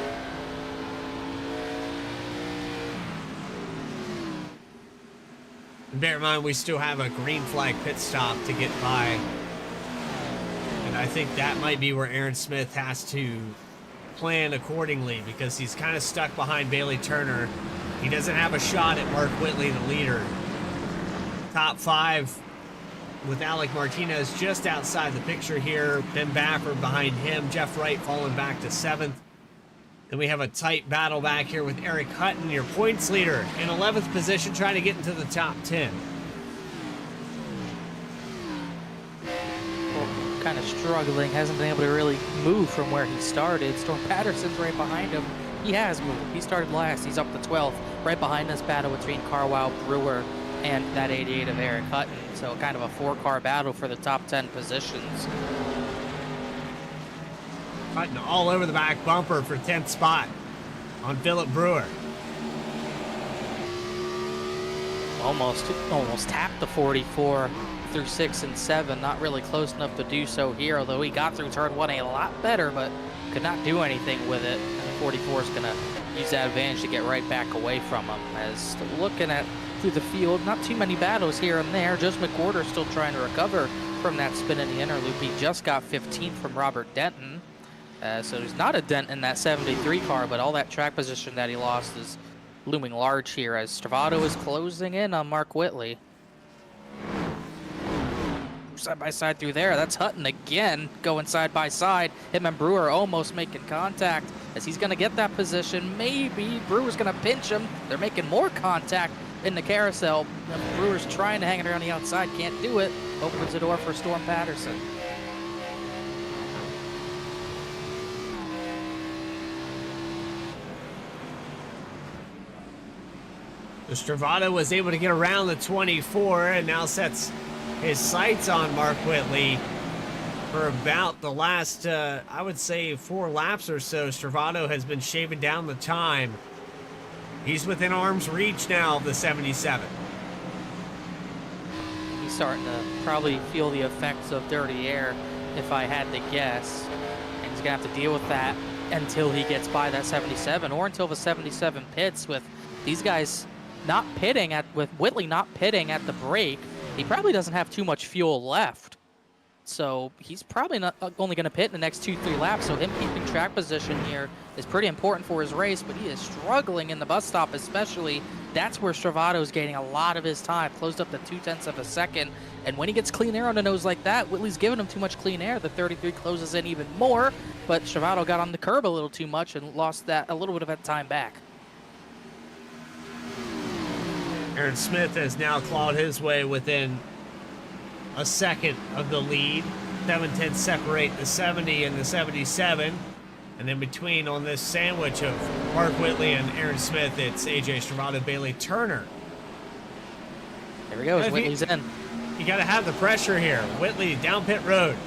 Bear in mind, we still have a green flag pit stop to get by. And I think that might be where Aaron Smith has to plan accordingly, because he's kind of stuck behind Bailey Turner. He doesn't have a shot at Mark Whitley, the leader. Top 5 with Alec Martinez just outside the picture here. Ben Baffert behind him. Jeff Wright falling back to 7th. Then we have a tight battle back here with Eric Hutton, your points leader, in 11th position, trying to get into the top 10. Kind of struggling, hasn't been able to really move from where he started. Storm Patterson's right behind him. He has moved. He started last. He's up to 12th. Right behind this battle between Carwile, Brewer, and that 88 of Eric Hutton. So kind of a 4-car battle for the top 10 positions. Hutton all over the back bumper for 10th spot on Philip Brewer. Almost tapped the 44 through 6 and 7. Not really close enough to do so here, although he got through turn 1 a lot better, but could not do anything with it. And the 44 is going to use that advantage to get right back away from him. As looking at through the field, not too many battles here and there. Just McWhorter still trying to recover from that spin in the inner loop. He just got 15th from Robert Denton. So there's not a dent in that 73 car, but all that track position that he lost is looming large here as Stravado is closing in on Mark Whitley. Side by side through there. That's Hutton again going side by side. Him and Brewer almost making contact as he's going to get that position. Maybe Brewer's going to pinch him. They're making more contact in the carousel. Brewer's trying to hang it around the outside. Can't do it. Opens the door for Storm Patterson. Stravado was able to get around the 24 and now sets his sights on Mark Whitley. For about the last, I would say 4 laps or so, Stravato has been shaving down the time. He's within arm's reach now of the 77. He's starting to probably feel the effects of dirty air, if I had to guess. And he's going to have to deal with that until he gets by that 77, or until the 77 pits. With these guys not pitting, with Whitley not pitting at the break, he probably doesn't have too much fuel left. So he's probably not only going to pit in the next 2-3 laps. So him keeping track position here is pretty important for his race, but he is struggling in the bus stop especially. That's where Stravato's gaining a lot of his time, closed up to 0.2 of a second. And when he gets clean air on the nose like that, Whitley's giving him too much clean air. The 33 closes in even more, but Stravato got on the curb a little too much and lost a little bit of that time back. Aaron Smith has now clawed his way within a second of the lead. 7/10 separate the 70 and the 77. And in between on this sandwich of Mark Whitley and Aaron Smith, it's AJ Stravato, Bailey Turner. There he goes, Whitley's in. You got to have the pressure here. Whitley down pit road.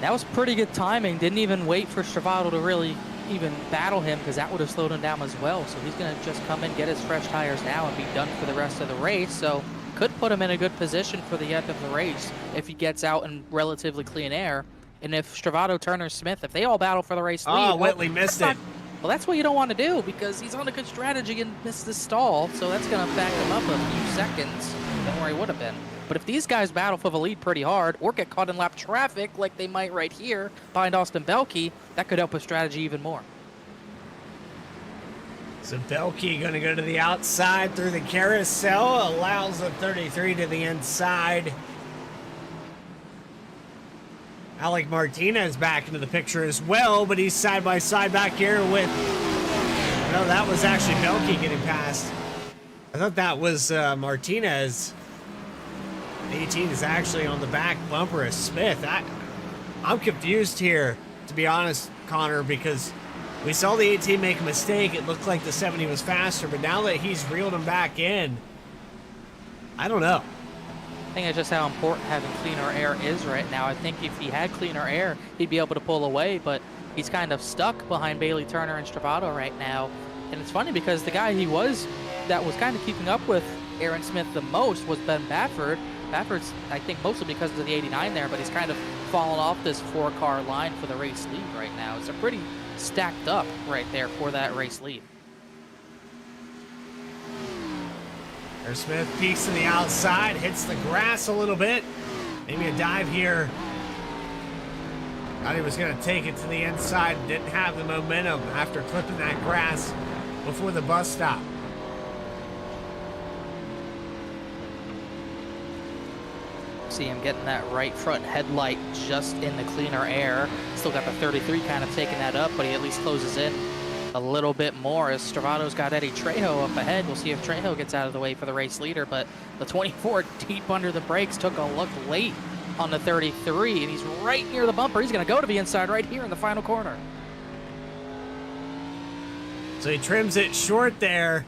That was pretty good timing. Didn't even wait for Stravato to really even battle him, because that would have slowed him down as well. So he's going to just come in, get his fresh tires now, and be done for the rest of the race. So could put him in a good position for the end of the race if he gets out in relatively clean air. And if Stravato, Turner, Smith, if they all battle for the race lead... Oh, Whitley missed it. Well, that's what you don't want to do, because he's on a good strategy and missed the stall. So that's going to back him up a few seconds than where he would have been. But if these guys battle for the lead pretty hard or get caught in lap traffic like they might right here behind Austin Belke, that could help with strategy even more. So Belke going to go to the outside through the carousel, allows the 33 to the inside. Alec Martinez back into the picture as well, but he's side by side back here with... No, that was actually Belke getting past. I thought that was Martinez. 18 is actually on the back bumper of Smith. I'm confused here, to be honest, Connor, because we saw the 18 make a mistake. It looked like the 70 was faster, but now that he's reeled him back in, I don't know. I think it's just how important having cleaner air is right now. I think if he had cleaner air, he'd be able to pull away, but he's kind of stuck behind Bailey Turner and Stravato right now. And it's funny because the guy that was kind of keeping up with Aaron Smith the most was Ben Baffert. Baffert's, I think, mostly because of the 89 there, but he's kind of fallen off this 4-car line for the race lead right now. So pretty stacked up right there for that race lead. Aaron Smith peeks to the outside, hits the grass a little bit. Maybe a dive here. Thought he was going to take it to the inside. Didn't have the momentum after clipping that grass before the bus stop. See him getting that right front headlight just in the cleaner air. Still got the 33 kind of taking that up, but he at least closes in a little bit more as Stravato's got Eddie Trejo up ahead. We'll see if Trejo gets out of the way for the race leader, but the 24 deep under the brakes took a look late on the 33, and he's right near the bumper. He's going to go to the inside right here in the final corner. So he trims it short there.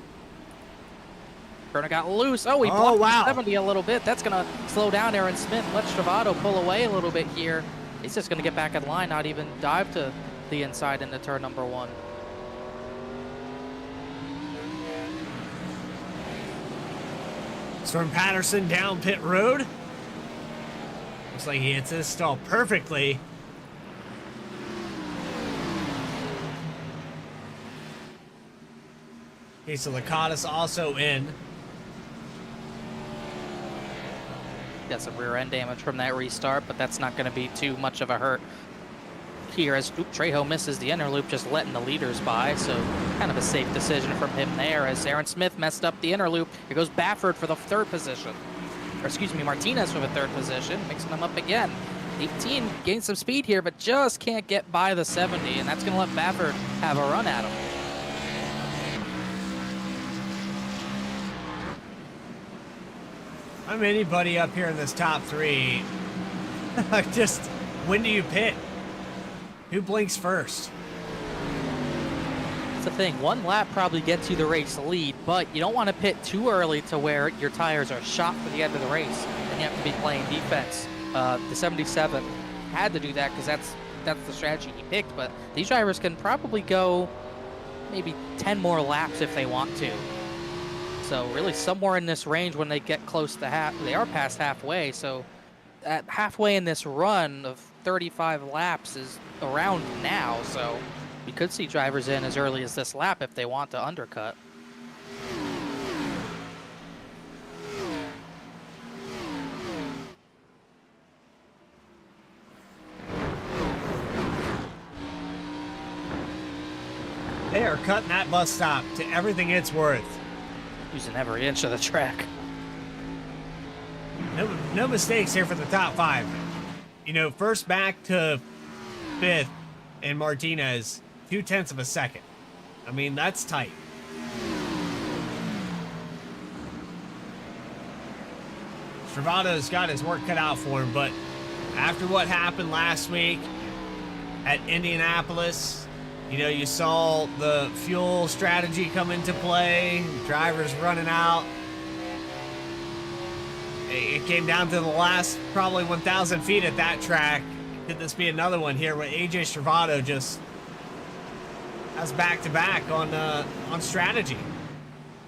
Turner got loose. Oh, he blocked wow. 70 a little bit. That's going to slow down Aaron Smith. Let Stravato pull away a little bit here. He's just going to get back in line, not even dive to the inside into turn number 1. Storm Patterson down pit road. Looks like he hits his stall perfectly. Okay, so Lakatos also in. Got some rear end damage from that restart, but that's not going to be too much of a hurt here as Trejo misses the inner loop, just letting the leaders by. So kind of a safe decision from him there as Aaron Smith messed up the inner loop. Here goes Baffert for the 3rd position. Or excuse me, Martinez for the 3rd position, mixing them up again. 18 gains some speed here, but just can't get by the 70, and that's going to let Baffert have a run at him. I'm anybody up here in this top 3. Just, when do you pit? Who blinks first? That's the thing. 1 lap probably gets you the race lead, but you don't want to pit too early to where your tires are shot for the end of the race, and you have to be playing defense The 77 had to do that because that's the strategy he picked, but these drivers can probably go maybe 10 more laps if they want to. So really somewhere in this range when they get close to half, they are past halfway, so at halfway in this run of 35 laps is around now, so we could see drivers in as early as this lap if they want to undercut. They are cutting that bus stop to everything it's worth. Using every inch of the track. No mistakes here for the top 5. You know, first back to 5th and Martinez, 0.2 of a second. I mean, that's tight. Stravado's got his work cut out for him, but after what happened last week at Indianapolis, you know, you saw the fuel strategy come into play, drivers running out. It came down to the last probably 1,000 feet at that track. Could this be another one here where AJ Stravado just has back-to-back on strategy?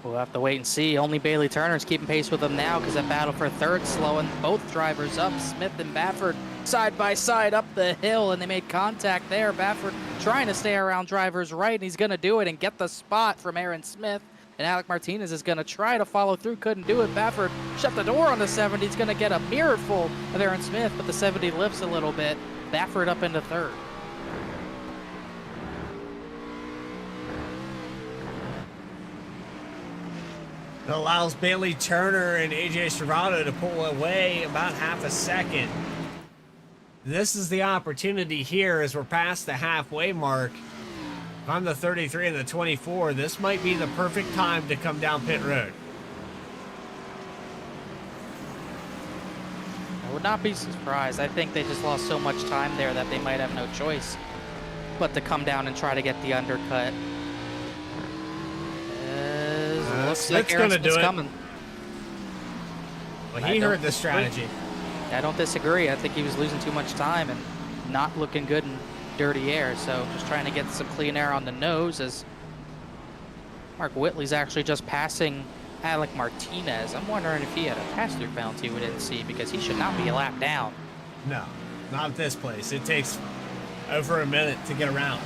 We'll have to wait and see. Only Bailey Turner's keeping pace with them now because that battle for third slowing both drivers up. Smith and Baffert side by side up the hill, and they made contact there. Baffert trying to stay around drivers right, and he's going to do it and get the spot from Aaron Smith. And Alec Martinez is going to try to follow through. Couldn't do it. Baffert shut the door on the 70. He's going to get a mirror full of Aaron Smith, but the 70 lifts a little bit. Baffert up into third. It allows Bailey Turner and AJ Stravado to pull away about half a second. This is the opportunity here as we're past the halfway mark. If I'm the 33 and the 24, this might be the perfect time to come down pit road. I would not be surprised. I think they just lost so much time there that they might have no choice but to come down and try to get the undercut. Looks like Aaron Smith's coming. Well, he heard the strategy. I don't disagree. I think he was losing too much time and not looking good in dirty air. So just trying to get some clean air on the nose as Mark Whitley's actually just passing Alec Martinez. I'm wondering if he had a pass-through penalty we didn't see because he should not be a lap down. No, not at this place. It takes over a minute to get around.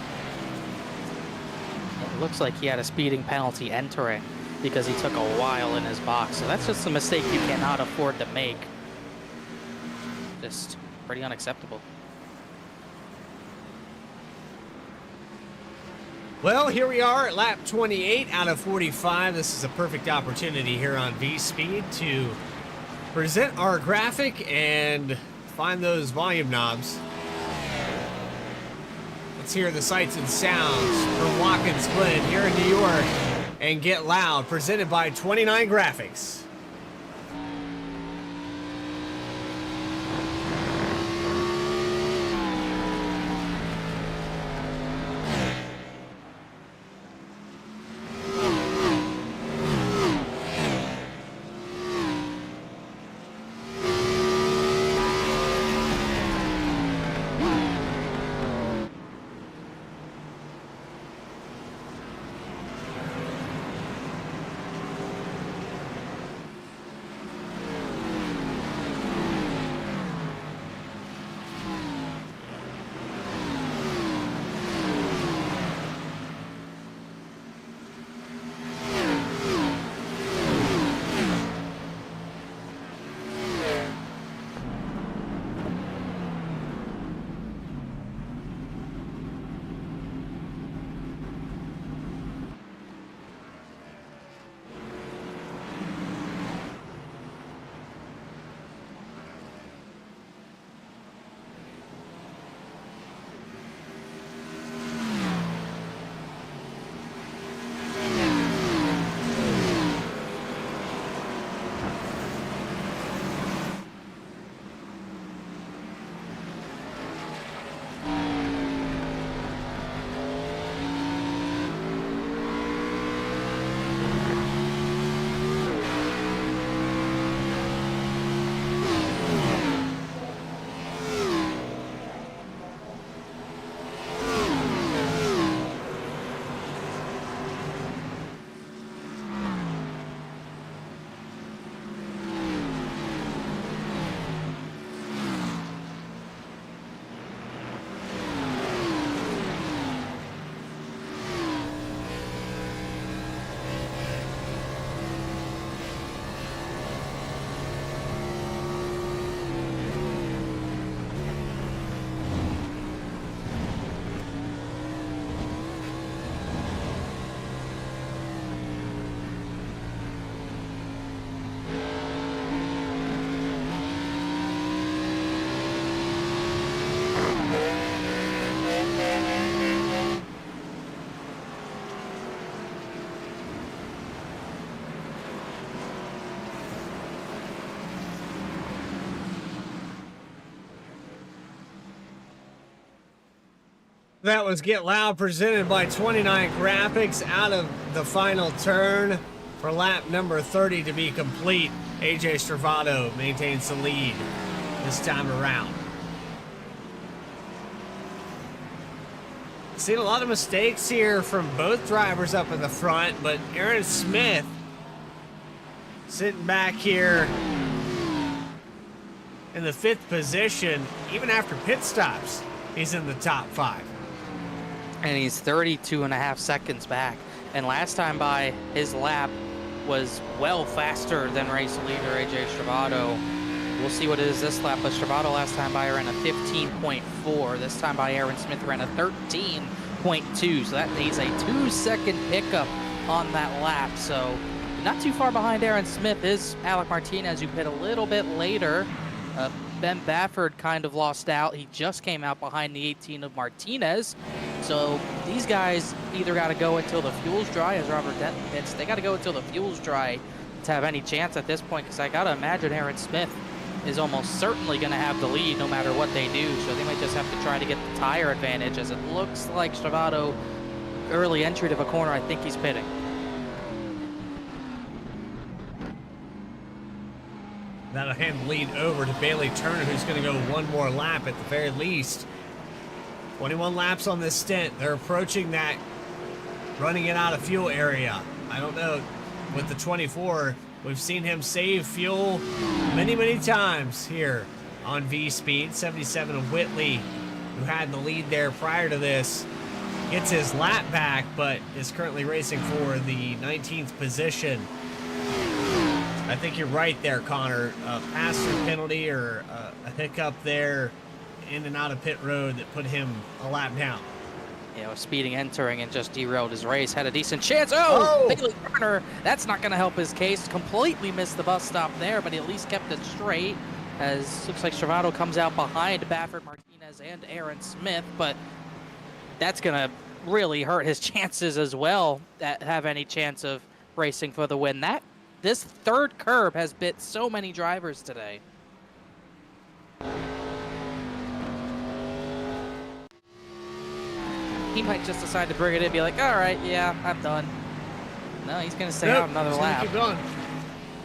It looks like he had a speeding penalty entering because he took a while in his box. So that's just a mistake you cannot afford to make. Just pretty unacceptable. Well, here we are at lap 28 out of 45. This is a perfect opportunity here on V-Speed to present our graphic and find those volume knobs. Let's hear the sights and sounds from Watkins Glen here in New York and Get Loud, presented by 29 Graphics. That was Get Loud presented by 29 Graphics out of the final turn for lap number 30 to be complete. AJ Stravado maintains the lead this time around. Seen a lot of mistakes here from both drivers up in the front, but Aaron Smith sitting back here in the 5th position. Even after pit stops, he's in the top 5. And he's 32.5 seconds back. And last time by, his lap was well faster than race leader AJ Stravado. We'll see what it is this lap, but Stravado last time by ran a 15.4. This time by Aaron Smith ran a 13.2. So that needs a 2-second pickup on that lap. So not too far behind Aaron Smith is Alec Martinez, who pit a little bit later. Ben Bafford kind of lost out. He just came out behind the 18 of Martinez. So these guys either got to go until the fuel's dry, as Robert Denton pits. They got to go until the fuel's dry to have any chance at this point, because I got to imagine Aaron Smith is almost certainly going to have the lead no matter what they do. So they might just have to try to get the tire advantage, as it looks like Stravado, early entry to the corner, I think he's pitting. That'll hand the lead over to Bailey Turner, who's going to go one more lap at the very least. 21 laps on this stint. They're approaching that running it out of fuel area. I don't know. With the 24, we've seen him save fuel many, many times here on V-Speed. 77 of Whitley, who had the lead there prior to this, gets his lap back, but is currently racing for the 19th position. I think you're right there, Connor. A pass-through penalty or a hiccup there in and out of pit road that put him a lap down. You know, speeding, entering, and just derailed his race. Had a decent chance. Oh! Bailey Turner, that's not going to help his case. Completely missed the bus stop there, but he at least kept it straight, as looks like Stravado comes out behind Bafford, Martinez, and Aaron Smith, but that's going to really hurt his chances as well, that have any chance of racing for the win. This third curb has bit so many drivers today. He might just decide to bring it in and be like, all right, yeah, I'm done. No, he's going to stay out another lap. Keep going.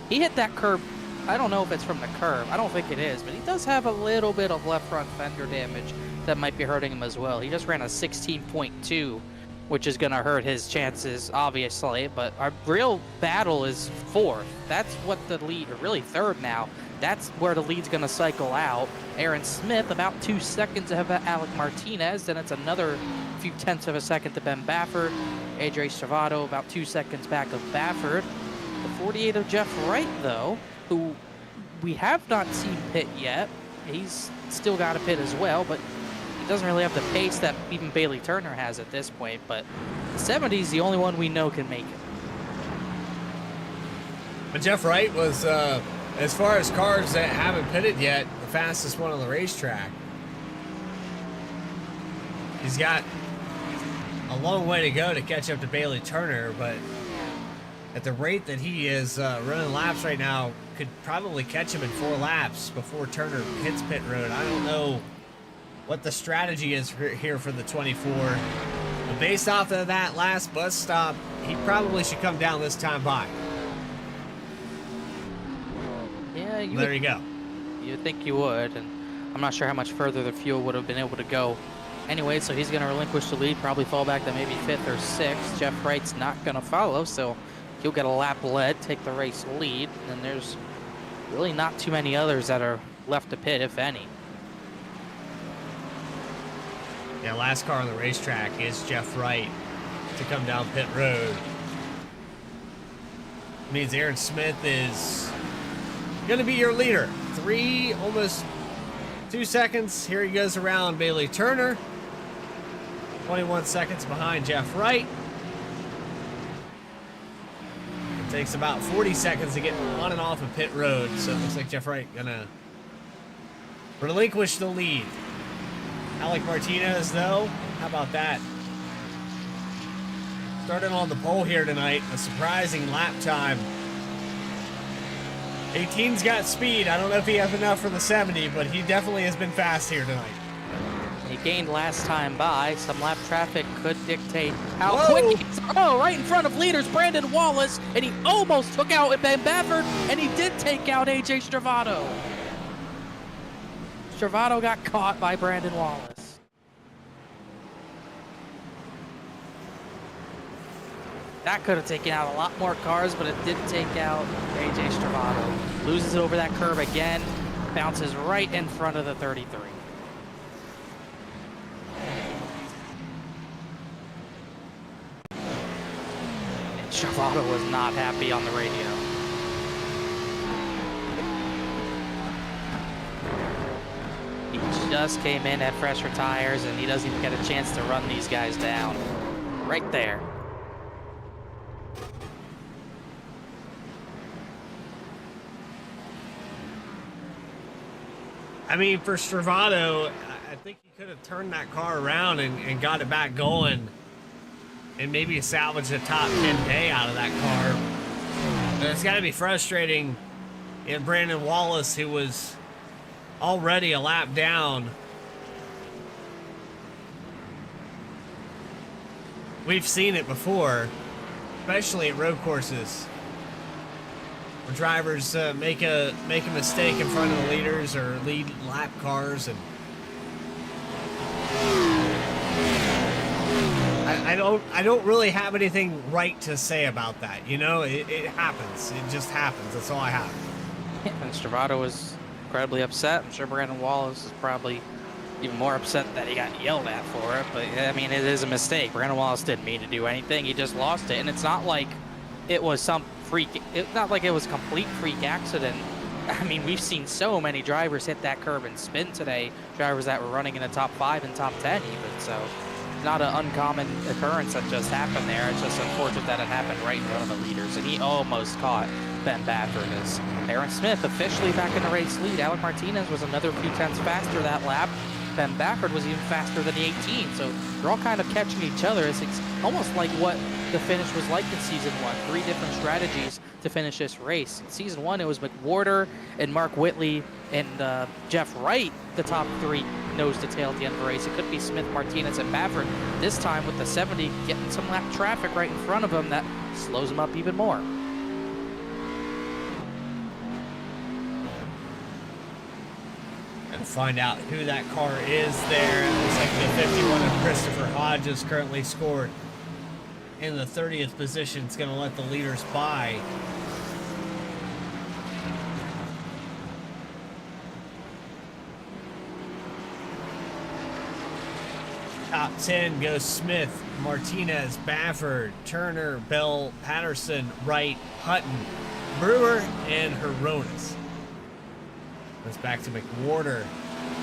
He hit that curb. I don't know if it's from the curb. I don't think it is, but he does have a little bit of left front fender damage that might be hurting him as well. He just ran a 16.2, which is going to hurt his chances, obviously, but our real battle is 4th. That's what the lead, or really 3rd now. That's where the lead's going to cycle out. Aaron Smith about 2 seconds ahead of Alec Martinez. Then it's another few tenths of a second to Ben Bafford. AJ Stravado about 2 seconds back of Bafford. The 48 of Jeff Wright, though, who we have not seen pit yet. He's still got to pit as well, but he doesn't really have the pace that even Bailey Turner has at this point. But the 70 is the only one we know can make it. But Jeff Wright was, as far as cars that haven't pitted yet, the fastest one on the racetrack. He's got a long way to go to catch up to Bailey Turner, but at the rate that he is running laps right now, could probably catch him in 4 laps before Turner hits pit road. I don't know what the strategy is here for the 24. But based off of that last bus stop, he probably should come down this time by. Yeah, there you go. You'd think you would, and I'm not sure how much further the fuel would have been able to go. Anyway, so he's going to relinquish the lead, probably fall back to maybe 5th or 6th. Jeff Wright's not going to follow, so he'll get a lap lead, take the race lead, and there's really not too many others that are left to pit, if any. Yeah, last car on the racetrack is Jeff Wright to come down pit road. Means Aaron Smith is going to be your leader. 3, almost 2 seconds. Here he goes around Bailey Turner. 21 seconds behind Jeff Wright. It takes about 40 seconds to get on and off of pit road, so it looks like Jeff Wright gonna relinquish the lead. Alec Martinez, though, how about that? Starting on the pole here tonight, a surprising lap time. 18's got speed. I don't know if he has enough for the 70, but he definitely has been fast here tonight. He gained last time by. Some lap traffic could dictate how Whoa. quick he's... Oh, right in front of leaders, Brandon Wallace, and he almost took out Ben Baffert, and he did take out AJ Stravato. Stravato got caught by Brandon Wallace. That could have taken out a lot more cars, but it did take out AJ Stravato. Loses it over that curve again, bounces right in front of the 33. And Stravato was not happy on the radio. He just came in at fresher tires, and he doesn't even get a chance to run these guys down. Right there. I mean, for Stravato, I think he could have turned that car around and got it back going and maybe salvaged a top 10 day out of that car. But it's got to be frustrating in Brandon Wallace, who was already a lap down. We've seen it before, especially at road courses, where drivers make a mistake in front of the leaders or lead lap cars, and I don't really have anything right to say about that. You know, it happens. It just happens. That's all I have. Yeah, and Stravato was incredibly upset. I'm sure Brandon Wallace is probably even more upset that he got yelled at for it. But I mean, it is a mistake. Brandon Wallace didn't mean to do anything. He just lost it, and it's not like it was some freak. It's not like it was a complete freak accident. I mean, we've seen so many drivers hit that curb and spin today. Drivers that were running in the top 5 and top 10 even. So not an uncommon occurrence that just happened there. It's just unfortunate that it happened right in front of the leaders, and he almost caught Ben Baffert. As Aaron Smith officially back in the race lead. Alec Martinez was another few tenths faster that lap. Ben Baffert was even faster than the 18, so they're all kind of catching each other. It's almost like what the finish was like in Season 1. 3 different strategies to finish this race. In Season 1, it was McWhorter and Mark Whitley and Jeff Wright, the top 3 nose to tail at the end of the race. It could be Smith, Martinez, and Baffert. This time with the 70 getting some lap traffic right in front of him, that slows him up even more. And find out who that car is there. It looks like the 51 of Christopher Hodges currently scored in the 30th position. It's going to let the leaders by. Top 10 goes Smith, Martinez, Baffert, Turner, Bell, Patterson, Wright, Hutton, Brewer, and Hronis. Goes back to McWhorter,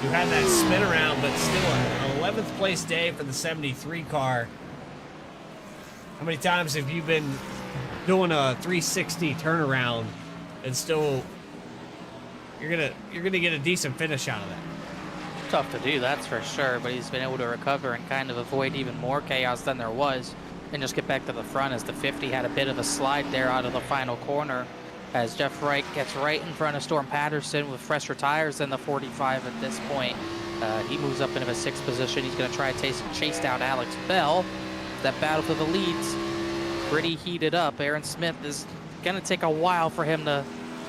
who had that spin around, but still an 11th place day for the 73 car. How many times have you been doing a 360 turnaround and still you're gonna get a decent finish out of that? Tough to do, that's for sure, but he's been able to recover and kind of avoid even more chaos than there was and just get back to the front, as the 50 had a bit of a slide there out of the final corner, as Jeff Wright gets right in front of Storm Patterson with fresher tires than the 45 at this point. He moves up into a 6th position. He's going to try to chase down Alex Bell. That battle for the leads pretty heated up. Aaron Smith is going to take a while for him to...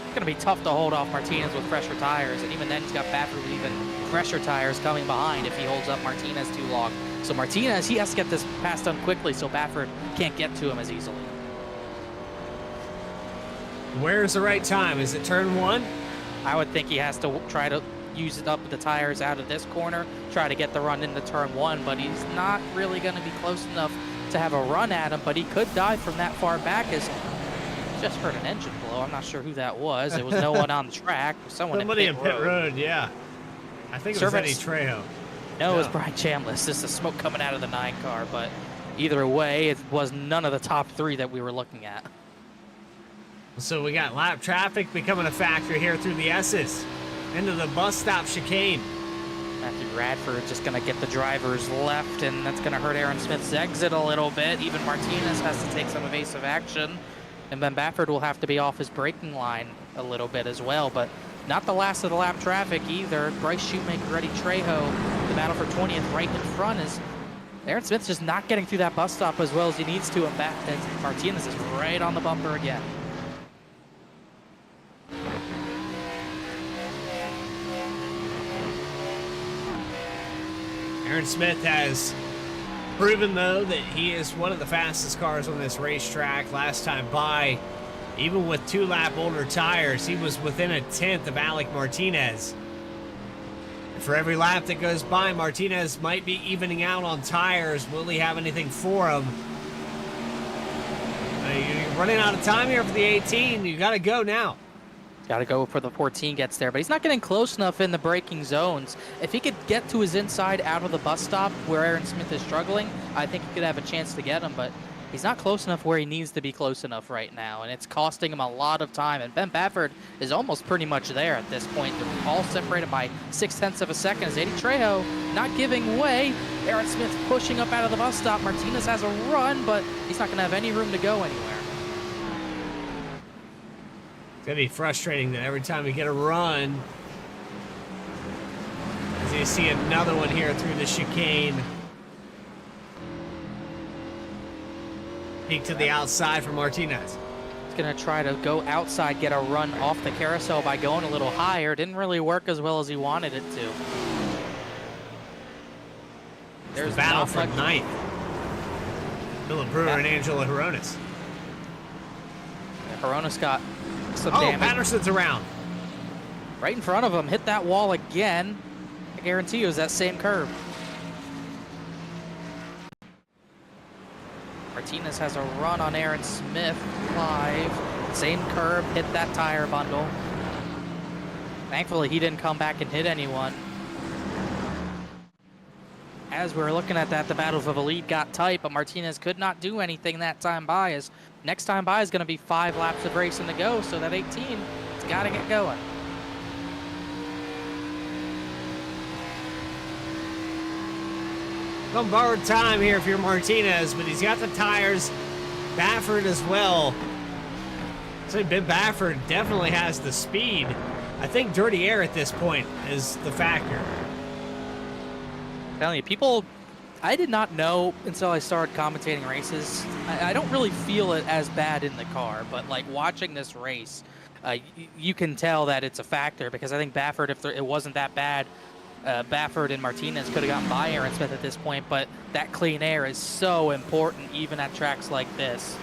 It's going to be tough to hold off Martinez with fresher tires, and even then he's got Baffert with even fresher tires coming behind if he holds up Martinez too long. So Martinez, he has to get this pass done quickly so Baffert can't get to him as easily. Where's the right time? Is it turn 1? I would think he has to try to use it up with the tires out of this corner, try to get the run into turn 1, but he's not really going to be close enough to have a run at him, but he could dive from that far back, as just heard an engine blow. I'm not sure who that was. It was no one on the track. Somebody in pit road, yeah. I think it was Eddie Trejo. No, it was Brian Chambliss. This is smoke coming out of the 9 car, but either way, it was none of the top 3 that we were looking at. So we got lap traffic becoming a factor here through the S's into the bus stop chicane. Matthew Radford just going to get the drivers left, and that's going to hurt Aaron Smith's exit a little bit. Even Martinez has to take some evasive action, and Ben Baffert will have to be off his braking line a little bit as well, but not the last of the lap traffic either. Bryce Shoemaker, Eddie Trejo, the battle for 20th right in front is Aaron Smith's just not getting through that bus stop as well as he needs to, and Martinez is right on the bumper again. Aaron Smith has proven, though, that he is one of the fastest cars on this racetrack. Last time by, even with 2-lap older tires, he was within a tenth of Alec Martinez. For every lap that goes by, Martinez might be evening out on tires. Will he have anything for him? You're running out of time here for the 18. You got to go now. Got to go before the 14 gets there, but he's not getting close enough in the braking zones. If he could get to his inside out of the bus stop where Aaron Smith is struggling, I think he could have a chance to get him, but he's not close enough where he needs to be close enough right now, and it's costing him a lot of time. And Ben Baffert is almost pretty much there at this point. They're all separated by 0.6 of a second as Eddie Trejo not giving way. Aaron Smith pushing up out of the bus stop. Martinez has a run, but he's not going to have any room to go anywhere. It's going to be frustrating that every time we get a run, as you see another one here through the chicane. Peek to the outside for Martinez. He's going to try to go outside, get a run off the carousel by going a little higher. Didn't really work as well as he wanted it to. There's the battle for ninth. Philip Brewer and Angela Horonis. Horonis got some damage. Patterson's around. Right in front of him, hit that wall again. I guarantee you it was that same curve. Martinez has a run on Aaron Smith live. Same curve, hit that tire bundle. Thankfully, he didn't come back and hit anyone. As we were looking at that, the battle for the lead got tight, but Martinez could not do anything that time by. As next time by is going to be 5 laps of racing to go, so that 18, it's got to get going. On borrowed time here if you're Martinez, but he's got the tires. Baffert as well. So Ben Baffert definitely has the speed. I think dirty air at this point is the factor. I'm telling you, people, I did not know until I started commentating races. I don't really feel it as bad in the car, but like watching this race, you can tell that it's a factor, because I think Baffert, if it wasn't that bad, Baffert and Martinez could have gotten by Aaron Smith at this point, but that clean air is so important even at tracks like this.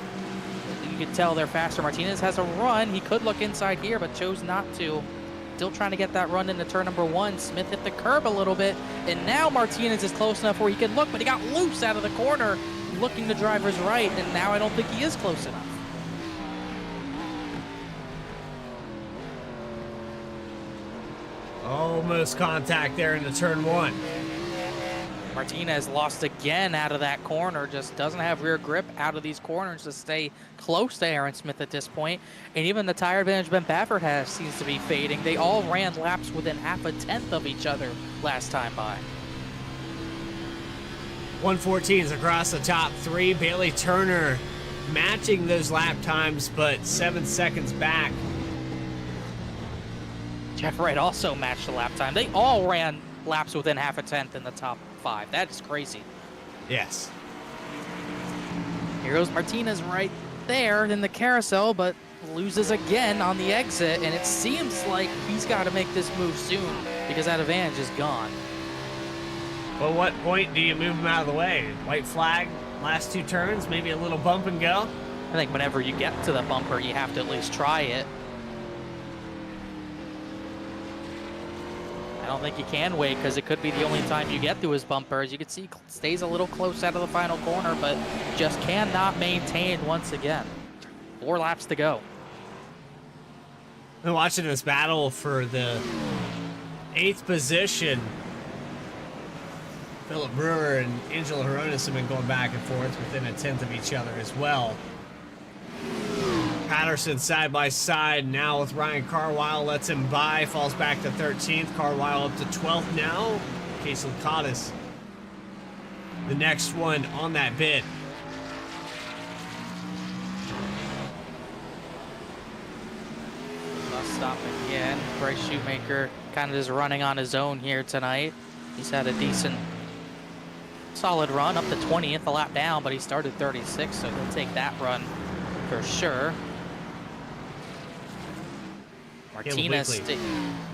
You can tell they're faster. Martinez has a run. He could look inside here, but chose not to. Still trying to get that run into turn number 1. Smith hit the curb a little bit, and now Martinez is close enough where he can look, but he got loose out of the corner, looking to driver's right, and now I don't think he is close enough. Almost contact there into turn 1. Martinez lost again out of that corner, just doesn't have rear grip out of these corners to stay close to Aaron Smith at this point. And even the tire advantage Ben Baffert has seems to be fading. They all ran laps within 0.5 of each other last time by. 114s across the top 3. Bailey Turner matching those lap times, but 7 seconds back. Jeff Wright also matched the lap time. They all ran laps within 0.5 in the top 5. That is crazy. Yes. Here goes Martinez right there in the carousel, but loses again on the exit, and it seems like he's got to make this move soon because that advantage is gone. Well, what point do you move him out of the way? White flag, last 2 turns, maybe a little bump and go? I think whenever you get to the bumper, you have to at least try it. I don't think you can wait, because it could be the only time you get through his bumper. As you can see, stays a little close out of the final corner, but just cannot maintain once again. 4 laps to go. Been watching this battle for the 8th position. Philip Brewer and Angela Horonis have been going back and forth within 1/10 of each other as well. Patterson side by side now with Ryan Carwile, lets him by, falls back to 13th. Carwile up to 12th now. Casey Lacatus, the next one on that bid. Must stop again. Bryce Shoemaker kind of just running on his own here tonight. He's had a decent, solid run up to 20th, a lap down, but he started 36, so he'll take that run for sure. Martinez,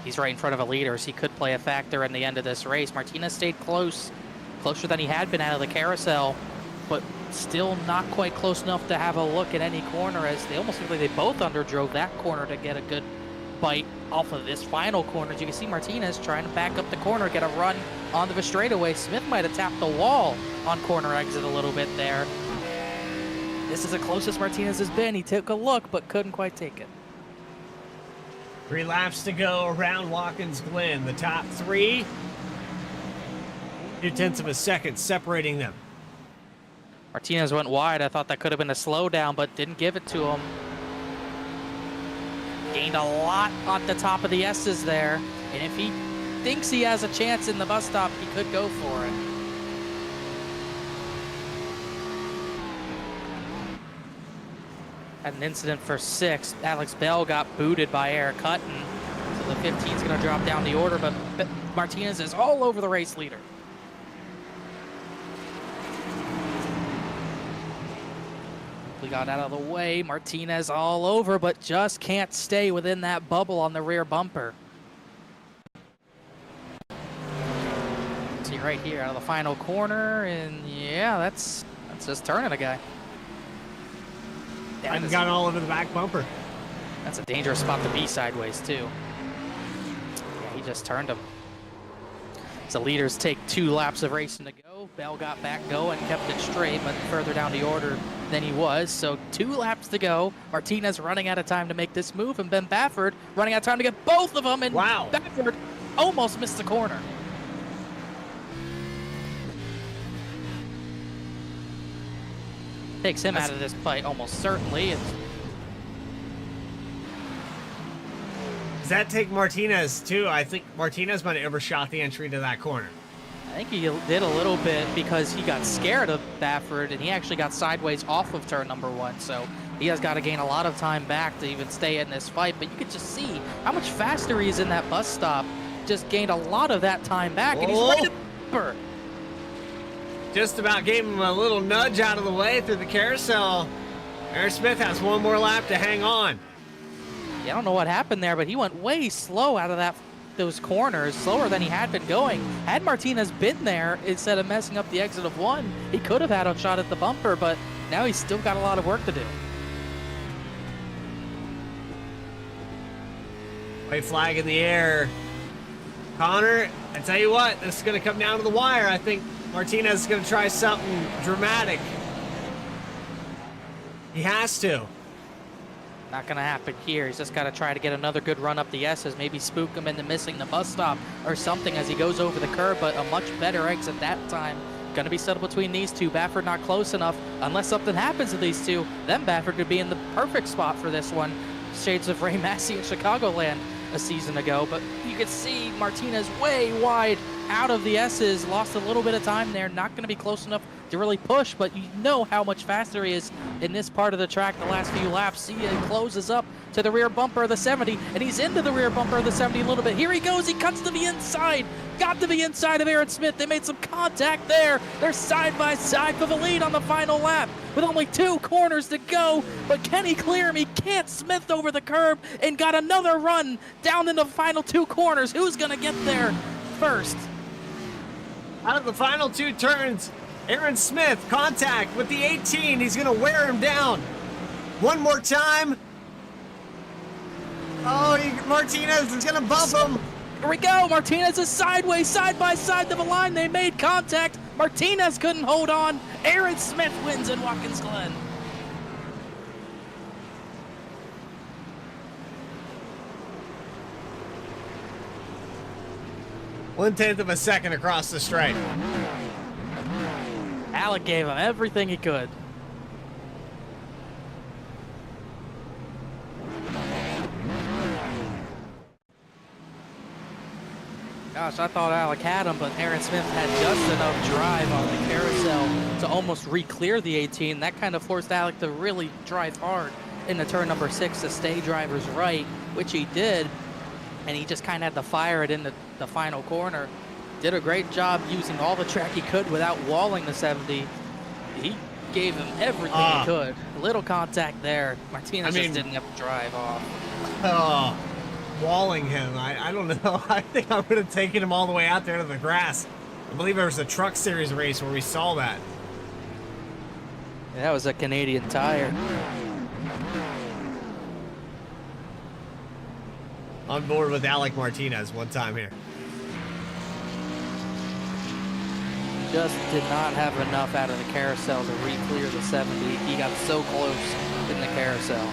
he's right in front of a leader, so he could play a factor in the end of this race. Martinez stayed closer than he had been out of the carousel, but still not quite close enough to have a look at any corner, as they almost look like they both underdrove that corner to get a good bite off of this final corner. As you can see, Martinez trying to back up the corner, get a run onto the straightaway. Smith might have tapped the wall on corner exit a little bit there. This is the closest Martinez has been. He took a look, but couldn't quite take it. 3 laps to go around Watkins Glen. The top 3, 0.2 of a second separating them. Martinez went wide. I thought that could have been a slowdown, but didn't give it to him. Gained a lot on the top of the S's there. And if he thinks he has a chance in the bus stop, he could go for it. Had an incident for 6th. Alex Bell got booted by Eric Hutton. So the 15 is going to drop down the order, but Martinez is all over the race leader. We got out of the way. Martinez all over, but just can't stay within that bubble on the rear bumper. See right here out of the final corner, and yeah, that's just turning a guy. I've gone all over the back bumper. That's a dangerous spot to be sideways too. Yeah, he just turned him. So leaders take 2 laps of racing to go. Bell got back going, kept it straight, but further down the order than he was. So 2 laps to go. Martinez running out of time to make this move, and Ben Baffert running out of time to get both of them. And wow, Baffert almost missed the corner. Takes him out of this fight almost certainly. Does that take Martinez too? I think Martinez might have overshot the entry to that corner. I think he did a little bit because he got scared of Baffert, and he actually got sideways off of turn number 1. So he has got to gain a lot of time back to even stay in this fight. But you could just see how much faster he is in that bus stop. Just gained a lot of that time back. Whoa. And he's right at the bumper. Just about gave him a little nudge out of the way through the carousel. Aaron Smith has 1 more lap to hang on. Yeah, I don't know what happened there, but he went way slow out of those corners, slower than he had been going. Had Martinez been there, instead of messing up the exit of 1, he could have had a shot at the bumper, but now he's still got a lot of work to do. White flag in the air. Connor, I tell you what, this is going to come down to the wire. I think Martinez is going to try something dramatic. He has to. Not going to happen here. He's just got to try to get another good run up the S's, maybe spook him into missing the bus stop or something as he goes over the curb, but a much better exit that time. Going to be settled between these two. Baffert not close enough. Unless something happens to these two, then Baffert could be in the perfect spot for this one. Shades of Ray Massey in Chicagoland a season ago, but you could see Martinez way wide out of the S's, lost a little bit of time there, not going to be close enough to really push, but you know how much faster he is in this part of the track the last few laps. See, he closes up to the rear bumper of the 70, and he's into the rear bumper of the 70 a little bit. Here he goes, he cuts to the inside, got to the inside of Aaron Smith. They made some contact there. They're side by side for the lead on the final lap with only 2 corners to go, but can he clear him? He can't. Smith over the curb and got another run down in the final 2 corners. Who's going to get there first? Out of the final 2 turns, Aaron Smith, contact with the 18. He's going to wear him down. One more time. Oh, Martinez is going to bump him. Here we go. Martinez is sideways, side by side to the line. They made contact. Martinez couldn't hold on. Aaron Smith wins in Watkins Glen. One-tenth of a second across the stripe. Alec gave him everything he could. Gosh, I thought Alec had him, but Aaron Smith had just enough drive on the carousel to almost re-clear the 18. That kind of forced Alec to really drive hard into turn number 6 to stay driver's right, which he did. And he just kind of had to fire it in the final corner. did a great job using all the track he could without walling the 70. He gave him everything he could. A little contact there. Martinez just didn't have to drive off. Oh, walling him. I don't know. I think I would have taken him all the way out there to the grass. I believe there was a Truck Series race where we saw that. Yeah, that was a Canadian Tire. On board with Alec Martinez one time here. Just did not have enough out of the carousel to re-clear the 70. He got so close in the carousel.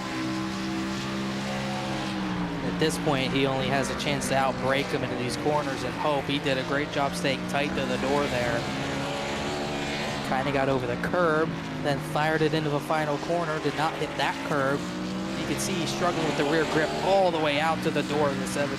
At this point, he only has a chance to outbrake him into these corners and hope. He did a great job staying tight to the door there. Kind of got over the curb, then fired it into the final corner, did not hit that curb. You can see he's struggling with the rear grip all the way out to the door of the 70.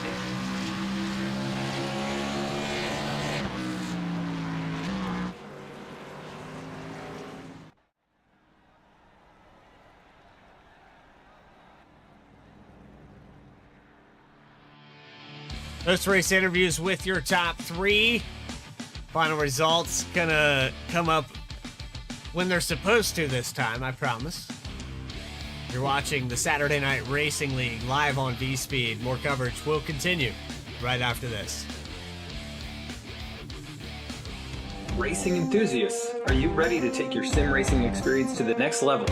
Post-race interviews with your top three. Final results gonna come up when they're supposed to this time, I promise. You're watching the Saturday Night Racing League live on V-Speed. More coverage will continue right after this. Racing enthusiasts, are you ready to take your sim racing experience to the next level?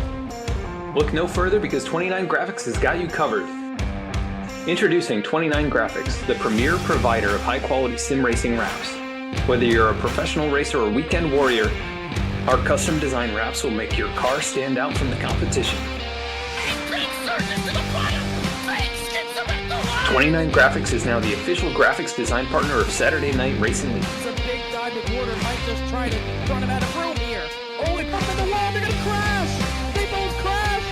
Look no further because 29 Graphics has got you covered. Introducing 29 Graphics, the premier provider of high-quality sim racing wraps. Whether you're a professional racer or weekend warrior, our custom design wraps will make your car stand out from the competition. 29 Graphics is now the official graphics design partner of Saturday Night Racing League. It's a big diamond water might just try to run him out of room here. Oh, he bumped in the wall, they're gonna crash! They both crash!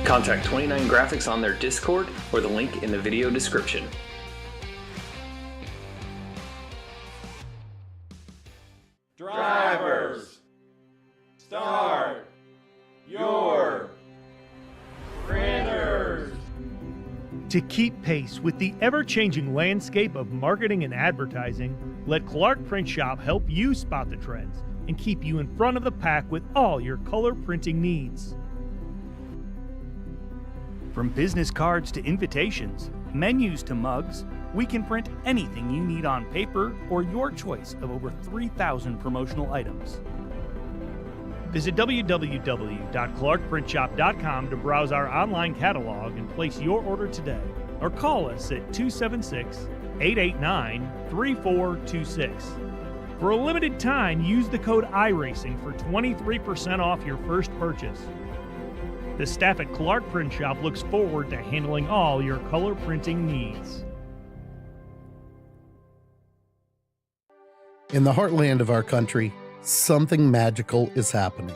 Contact 29 Graphics on their Discord or the link in the video description. Drivers, start your printers. To keep pace with the ever-changing landscape of marketing and advertising, let Clark Print Shop help you spot the trends and keep you in front of the pack with all your color printing needs. From business cards to invitations, menus to mugs, we can print anything you need on paper or your choice of over 3,000 promotional items. Visit www.clarkprintshop.com to browse our online catalog and place your order today, or call us at 276-889-3426. For a limited time, use the code iRacing for 23% off your first purchase. The staff at Clark Print Shop looks forward to handling all your color printing needs. In the heartland of our country, something magical is happening.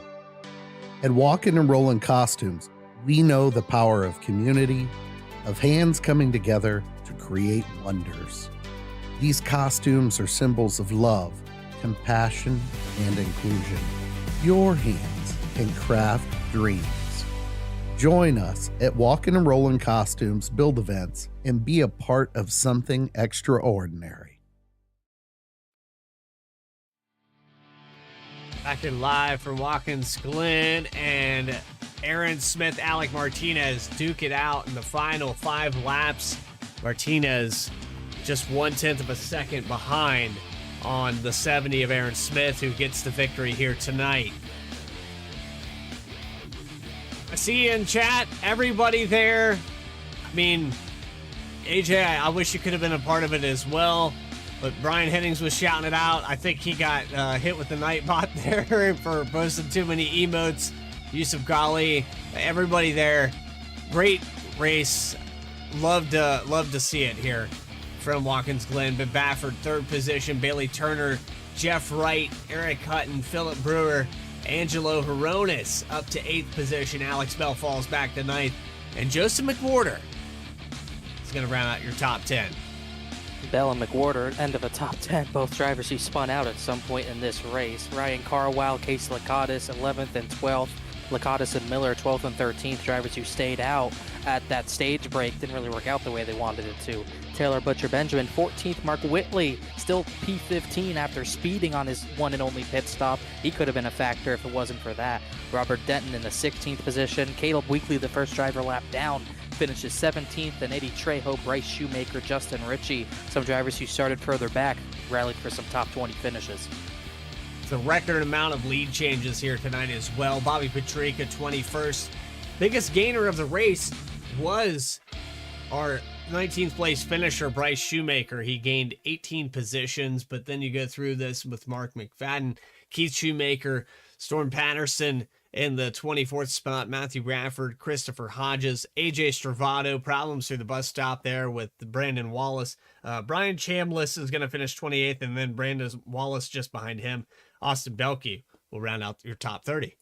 At Walkin' and Rollin' Costumes, we know the power of community, of hands coming together to create wonders. These costumes are symbols of love, compassion, and inclusion. Your hands can craft dreams. Join us at Walkin' and Rollin' Costumes build events and be a part of something extraordinary. Back in live from Watkins Glen, and Aaron Smith, Alec Martinez duke it out in the final 5 laps. Martinez just 1/10 of a second behind on the 70 of Aaron Smith, who gets the victory here tonight. I see you in chat, everybody there. I mean, AJ, I wish you could have been a part of it as well. But Brian Hennings was shouting it out. I think he got hit with the Nightbot there for posting too many emotes. Yusuf Ghali, everybody there. Great race. Love to see it here from Watkins Glen. Ben Bafford, 3rd position. Bailey Turner, Jeff Wright, Eric Hutton, Philip Brewer, Angelo Horonis up to 8th position. Alex Bell falls back to 9th. And Joseph McWhorter is going to round out your top 10. Bell and McWhorter, end of the top 10, both drivers who spun out at some point in this race. Ryan Carwile, Case Lakatos, 11th and 12th. Lakatos and Miller, 12th and 13th, drivers who stayed out. at that stage break didn't really work out the way they wanted it to. Taylor Butcher Benjamin, 14th. Mark Whitley, still P15 after speeding on his one and only pit stop. He could have been a factor if it wasn't for that. Robert Denton in the 16th position. Caleb Weekly, the first driver lap down, finishes 17th, and Eddie Trejo, Bryce Shoemaker, Justin Ritchie, some drivers who started further back, rallied for some top 20 finishes. It's a record amount of lead changes here tonight as well. Bobby Petrika, 21st. Biggest gainer of the race was our 19th place finisher, Bryce Shoemaker. He gained 18 positions, but then you go through this with Mark McFadden, Keith Shoemaker, Storm Patterson in the 24th spot, Matthew Rafford, Christopher Hodges, AJ Stravato, problems through the bus stop there with Brandon Wallace. Brian Chambliss is going to finish 28th, and then Brandon Wallace just behind him. Austin Belke will round out your top 30.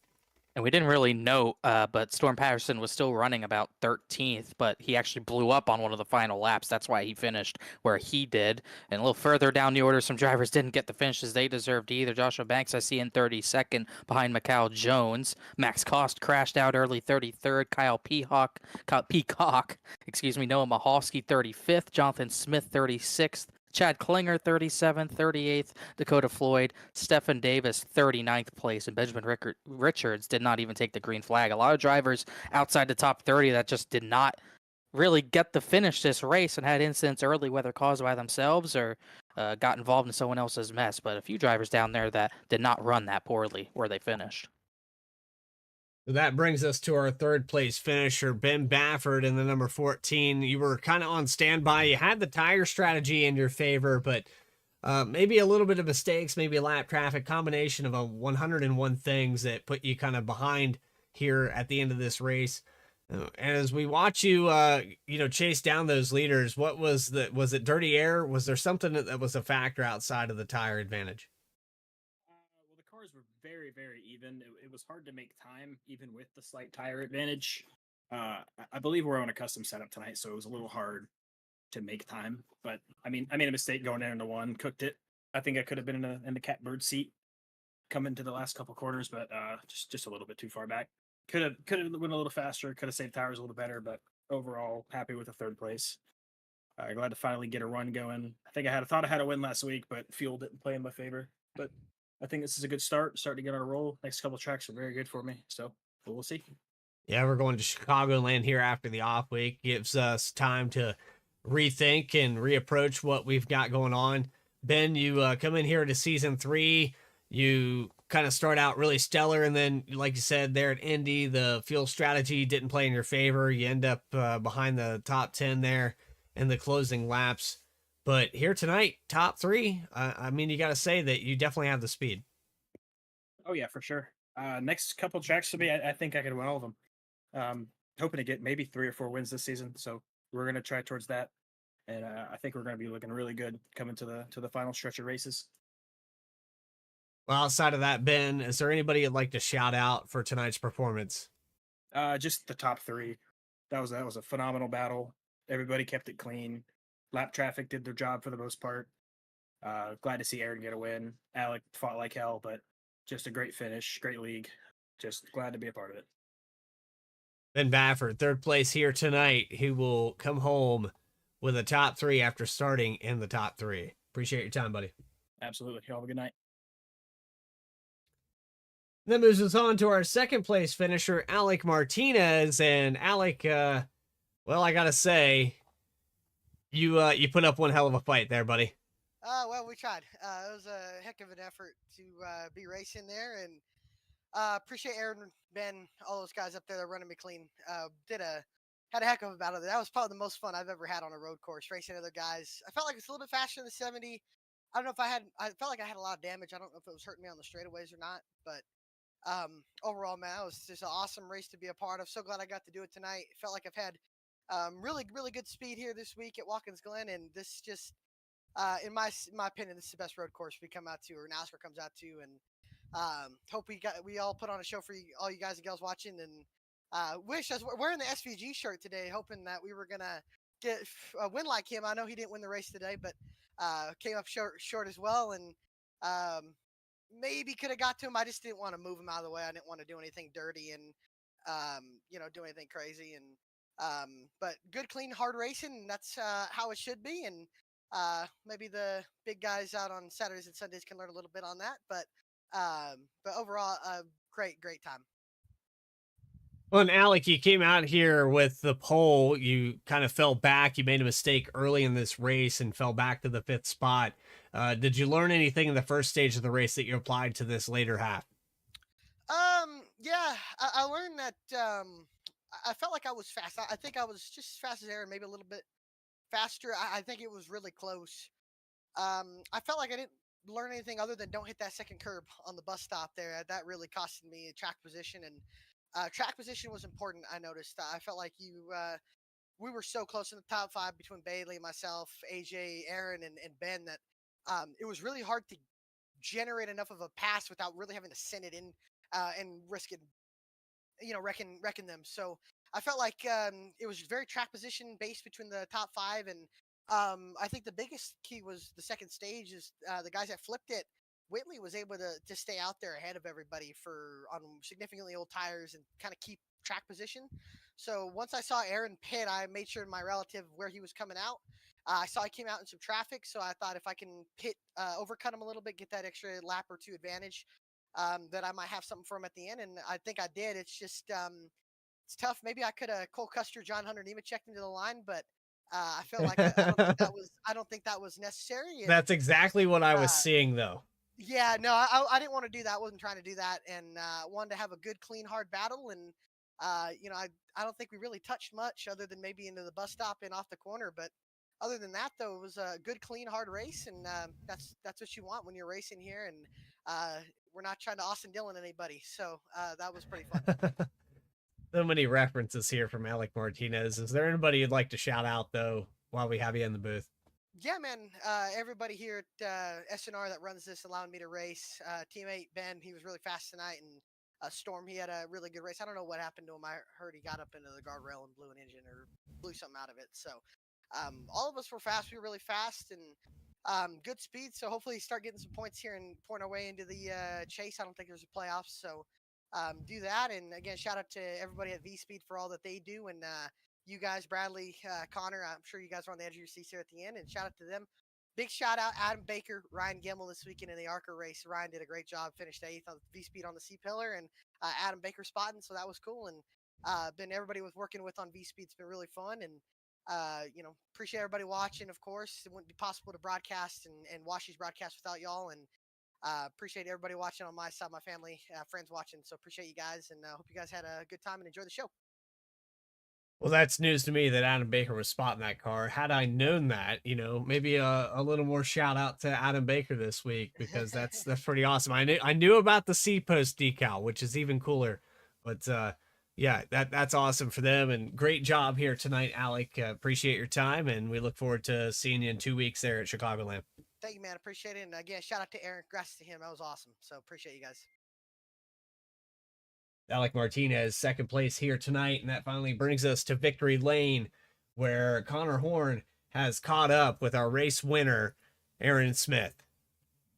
And we didn't really know, but Storm Patterson was still running about 13th, but he actually blew up on one of the final laps. That's why he finished where he did. And a little further down the order, some drivers didn't get the finishes they deserved either. Joshua Banks, I see in 32nd behind Macau Jones. Max Cost crashed out early, 33rd. Kyle Peacock, Noah Mahalski, 35th. Jonathan Smith, 36th. Chad Klinger, 37th, 38th, Dakota Floyd, Stephen Davis, 39th place, and Benjamin Richards did not even take the green flag. A lot of drivers outside the top 30 that just did not really get the finish this race and had incidents early, whether caused by themselves or got involved in someone else's mess. But a few drivers down there that did not run that poorly where they finished. That brings us to our third place finisher, Ben Baffert in the number 14. You were kind of on standby. You had the tire strategy in your favor, but maybe a little bit of mistakes, maybe lap traffic, combination of a 101 things that put you kind of behind here at the end of this race. And as we watch you, chase down those leaders, was it dirty air? Was there something that was a factor outside of the tire advantage? Well, the cars were very, very even. It was hard to make time, even with the slight tire advantage. I believe we're on a custom setup tonight, so it was a little hard to make time. But I made a mistake going into one, cooked it. I think I could have been in the catbird seat coming to the last couple quarters, but just a little bit too far back. Could have went a little faster. Could have saved tires a little better, but overall happy with the third place. Glad to finally get a run going. I thought I had a win last week, but fuel didn't play in my favor. But I think this is a good start to get on a roll. Next couple of tracks are very good for me, so we'll see. Yeah, we're going to Chicagoland here after the off week. Gives us time to rethink and reapproach what we've got going on. Ben, you come in here to season 3. You kind of start out really stellar, and then, like you said, there at Indy, the fuel strategy didn't play in your favor. You end up behind the top 10 there in the closing laps. But here tonight, top 3, you got to say that you definitely have the speed. Oh, yeah, for sure. Next couple tracks for me, I think I could win all of them. Hoping to get maybe 3 or 4 wins this season, so we're going to try towards that. And I think we're going to be looking really good coming to the final stretch of races. Well, outside of that, Ben, is there anybody you'd like to shout out for tonight's performance? Just the top 3. That was a phenomenal battle. Everybody kept it clean. Lap traffic did their job for the most part. Glad to see Aaron get a win. Alec fought like hell, but just a great finish, great league. Just glad to be a part of it. Ben Baffert, third place here tonight, who will come home with a top 3 after starting in the top 3. Appreciate your time, buddy. Absolutely. You all have a good night. That moves us on to our second place finisher, Alec Martinez. And Alec, I gotta say, you put up one hell of a fight there, buddy. Well, we tried. It was a heck of an effort to be racing there, and appreciate Aaron, Ben, all those guys up there that are running me clean. Had a heck of a battle. That was probably the most fun I've ever had on a road course, racing other guys. I felt like it's a little bit faster than the 70. I don't know if I felt like I had a lot of damage. I don't know if it was hurting me on the straightaways or not, but overall, man, it was just an awesome race to be a part of. So glad I got to do it tonight. It felt like I've had really, really good speed here this week at Watkins Glen, and this just, in my opinion, this is the best road course we come out to, or NASCAR comes out to, and hope we all put on a show for all you guys and gals watching, and wish I was wearing the SVG shirt today, hoping that we were gonna get a win like him. I know he didn't win the race today, but came up short as well, and maybe could have got to him. I just didn't want to move him out of the way. I didn't want to do anything dirty and do anything crazy. And But good, clean, hard racing, and that's how it should be. And maybe the big guys out on Saturdays and Sundays can learn a little bit on that. But overall, great time. Well, and Alec, you came out here with the pole. You kind of fell back. You made a mistake early in this race and fell back to the 5th spot. Did you learn anything in the first stage of the race that you applied to this later half? Yeah, I learned that I felt like I was fast. I think I was just as fast as Aaron, maybe a little bit faster. I think it was really close. I felt like I didn't learn anything other than don't hit that second curb on the bus stop there. That really costed me track position, and track position was important. I noticed. I felt like we were so close in the top 5 between Bailey, myself, AJ, Aaron, and Ben that it was really hard to generate enough of a pass without really having to send it in and risk it, wrecking them. So I felt like it was very track position based between the top 5, and I think the biggest key was the second stage is the guys that flipped it. Whitley was able to stay out there ahead of everybody on significantly old tires and kind of keep track position. So once I saw Aaron pit, I made sure my relative where he was coming out. I saw he came out in some traffic, so I thought if I can pit, overcut him a little bit, get that extra lap or 2 advantage, that I might have something for him at the end. And I think I did. It's just it's tough. Maybe I could have Cole Custer, John Hunter Nemechek into the line, but I feel like I don't think that was necessary. And, That's exactly what I was seeing, though. Yeah, no, I didn't want to do that. I wasn't trying to do that, and wanted to have a good, clean, hard battle. And I don't think we really touched much other than maybe into the bus stop and off the corner. But other than that, though, it was a good, clean, hard race, and that's what you want when you're racing here. And we're not trying to Austin Dillon anybody, so that was pretty fun. So many references here from Alec Martinez. Is there anybody you'd like to shout out, though, while we have you in the booth? Yeah, man. Everybody here at SNR that runs this allowing me to race. Teammate Ben, he was really fast tonight, and Storm, he had a really good race. I don't know what happened to him. I heard he got up into the guardrail and blew an engine or blew something out of it. So all of us were fast. We were really fast and good speed. So hopefully start getting some points here and pouring our way into the chase. I don't think there's a playoffs. So do that. And again, shout out to everybody at V Speed for all that they do. And you guys, Bradley, Connor, I'm sure you guys are on the edge of your seats here at the end, and shout out to them. Big shout out, Adam Baker, Ryan Gemmel this weekend in the ARCA race. Ryan did a great job, finished 8th on V-Speed on the C-Pillar, and Adam Baker spotting, so that was cool. And been everybody was working with on V-Speed's been really fun, and appreciate everybody watching, of course. It wouldn't be possible to broadcast and watch these broadcasts without y'all, and appreciate everybody watching on my side, my family, friends watching, so appreciate you guys, and hope you guys had a good time and enjoy the show. Well, that's news to me that Adam Baker was spotting that car. Had I known that, maybe a little more shout out to Adam Baker this week, because that's pretty awesome. I knew about the C post decal, which is even cooler, but yeah, that's awesome for them, and great job here tonight, Alec. Appreciate your time, and we look forward to seeing you in 2 weeks there at Chicagoland. Thank you, man. Appreciate it. And again, shout out to Aaron. Congrats to him. That was awesome. So appreciate you guys. Alec Martinez, second place here tonight, and that finally brings us to victory lane, where Connor Horn has caught up with our race winner, Aaron Smith.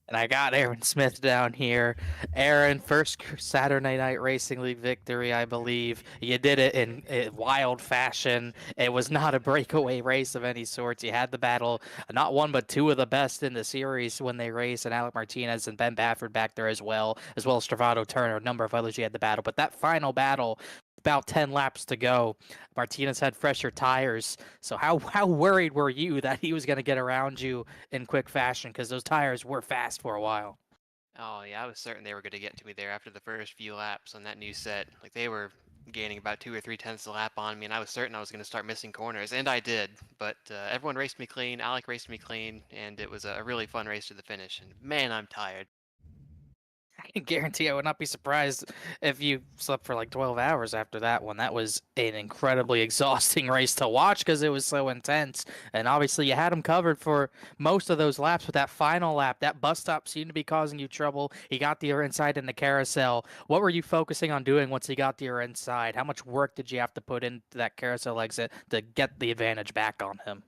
And I got Aaron Smith down here. Aaron, first Saturday Night Racing League victory, I believe. You did it in wild fashion. It was not a breakaway race of any sorts. You had the battle, not one but 2 of the best in the series when they raced, and Alec Martinez and Ben Bafford back there as well as Travado Turner, a number of others you had the battle. But that final battle, about 10 laps to go. Martinez had fresher tires. So how worried were you that he was going to get around you in quick fashion? Because those tires were fast for a while. Oh, yeah, I was certain they were going to get to me there after the first few laps on that new set. Like, they were gaining about 2 or 3 tenths a lap on me, and I was certain I was going to start missing corners, and I did. But everyone raced me clean, Alec raced me clean, and it was a really fun race to the finish. And man, I'm tired. I can guarantee I would not be surprised if you slept for like 12 hours after that one. That was an incredibly exhausting race to watch because it was so intense. And obviously you had him covered for most of those laps, but that final lap, that bus stop seemed to be causing you trouble. He got to your inside in the carousel. What were you focusing on doing once he got to your inside? How much work did you have to put into that carousel exit to get the advantage back on him?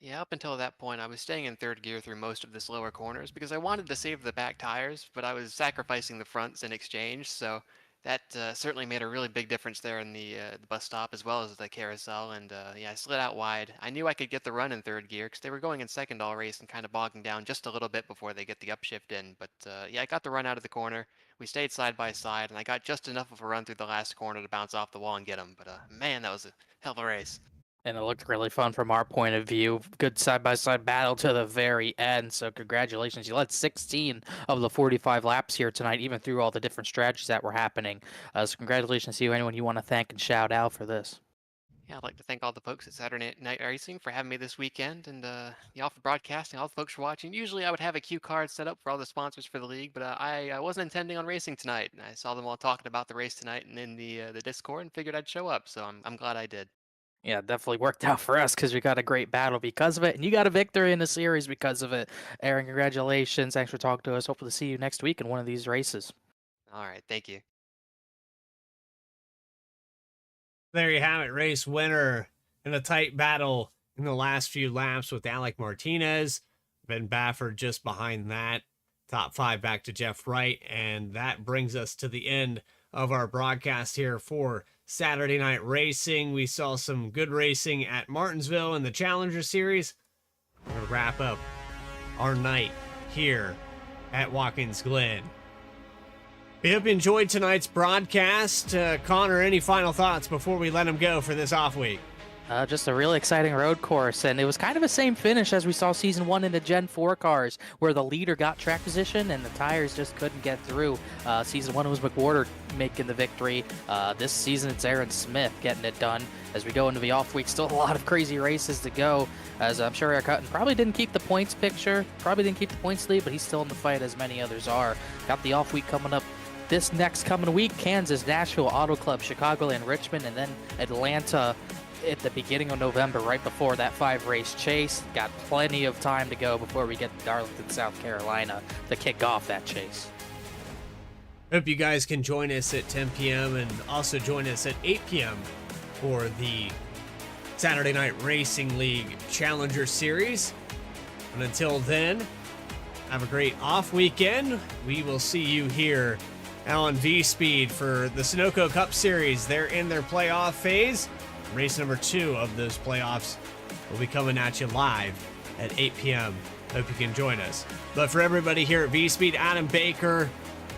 Yeah, up until that point, I was staying in third gear through most of the slower corners because I wanted to save the back tires, but I was sacrificing the fronts in exchange, so that certainly made a really big difference there in the bus stop as well as the carousel. And yeah, I slid out wide. I knew I could get the run in third gear because they were going in second all race and kind of bogging down just a little bit before they get the upshift in. But yeah, I got the run out of the corner. We stayed side by side, and I got just enough of a run through the last corner to bounce off the wall and get him. But man, that was a hell of a race. And it looked really fun from our point of view. Good side-by-side battle to the very end. So congratulations. You led 16 of the 45 laps here tonight, even through all the different strategies that were happening. So congratulations to you. Anyone you want to thank and shout out for this? Yeah, I'd like to thank all the folks at Saturday Night Racing for having me this weekend, and y'all for broadcasting, all the folks for watching. Usually I would have a cue card set up for all the sponsors for the league, but I wasn't intending on racing tonight. And I saw them all talking about the race tonight and in the Discord and figured I'd show up, so I'm glad I did. Yeah, definitely worked out for us because we got a great battle because of it, and you got a victory in the series because of it. Aaron, congratulations. Thanks for talking to us. Hopefully to see you next week in one of these races. All right, thank you. There you have it, race winner in a tight battle in the last few laps with Alec Martinez. Ben Bafford just behind that. Top 5 back to Jeff Wright, and that brings us to the end of our broadcast here for Saturday Night Racing. We saw some good racing at Martinsville in the Challenger Series. We're going to wrap up our night here at Watkins Glen. We hope you enjoyed tonight's broadcast. Connor, any final thoughts before we let him go for this off week? Just a really exciting road course, and it was kind of the same finish as we saw Season 1 in the Gen 4 cars, where the leader got track position and the tires just couldn't get through. Season 1 was McWhorter making the victory. This season it's Aaron Smith getting it done. As we go into the off week, still a lot of crazy races to go, as I'm sure Eric Hutton probably didn't keep the points picture, probably didn't keep the points lead, but he's still in the fight as many others are. Got the off week coming up this next coming week: Kansas, Nashville, Auto Club, Chicagoland, Richmond, and then Atlanta at the beginning of November, right before that 5-race chase. Got plenty of time to go before we get to Darlington, South Carolina to kick off that chase. Hope you guys can join us at 10 p.m. and also join us at 8 p.m. for the Saturday Night Racing League Challenger Series. And until then, have a great off weekend. We will see you here on V-Speed for the Sunoco Cup Series. They're in their playoff phase. Race number 2 of those playoffs will be coming at you live at 8 p.m. Hope you can join us. But for everybody here at V-Speed, Adam Baker,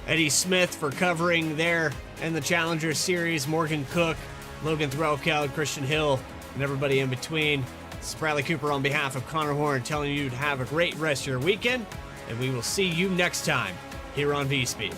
Eddie Smith for covering there in the Challenger Series, Morgan Cook, Logan Threlkeld, Christian Hill, and everybody in between. This is Bradley Cooper on behalf of Connor Horn telling you to have a great rest of your weekend, and we will see you next time here on V-Speed.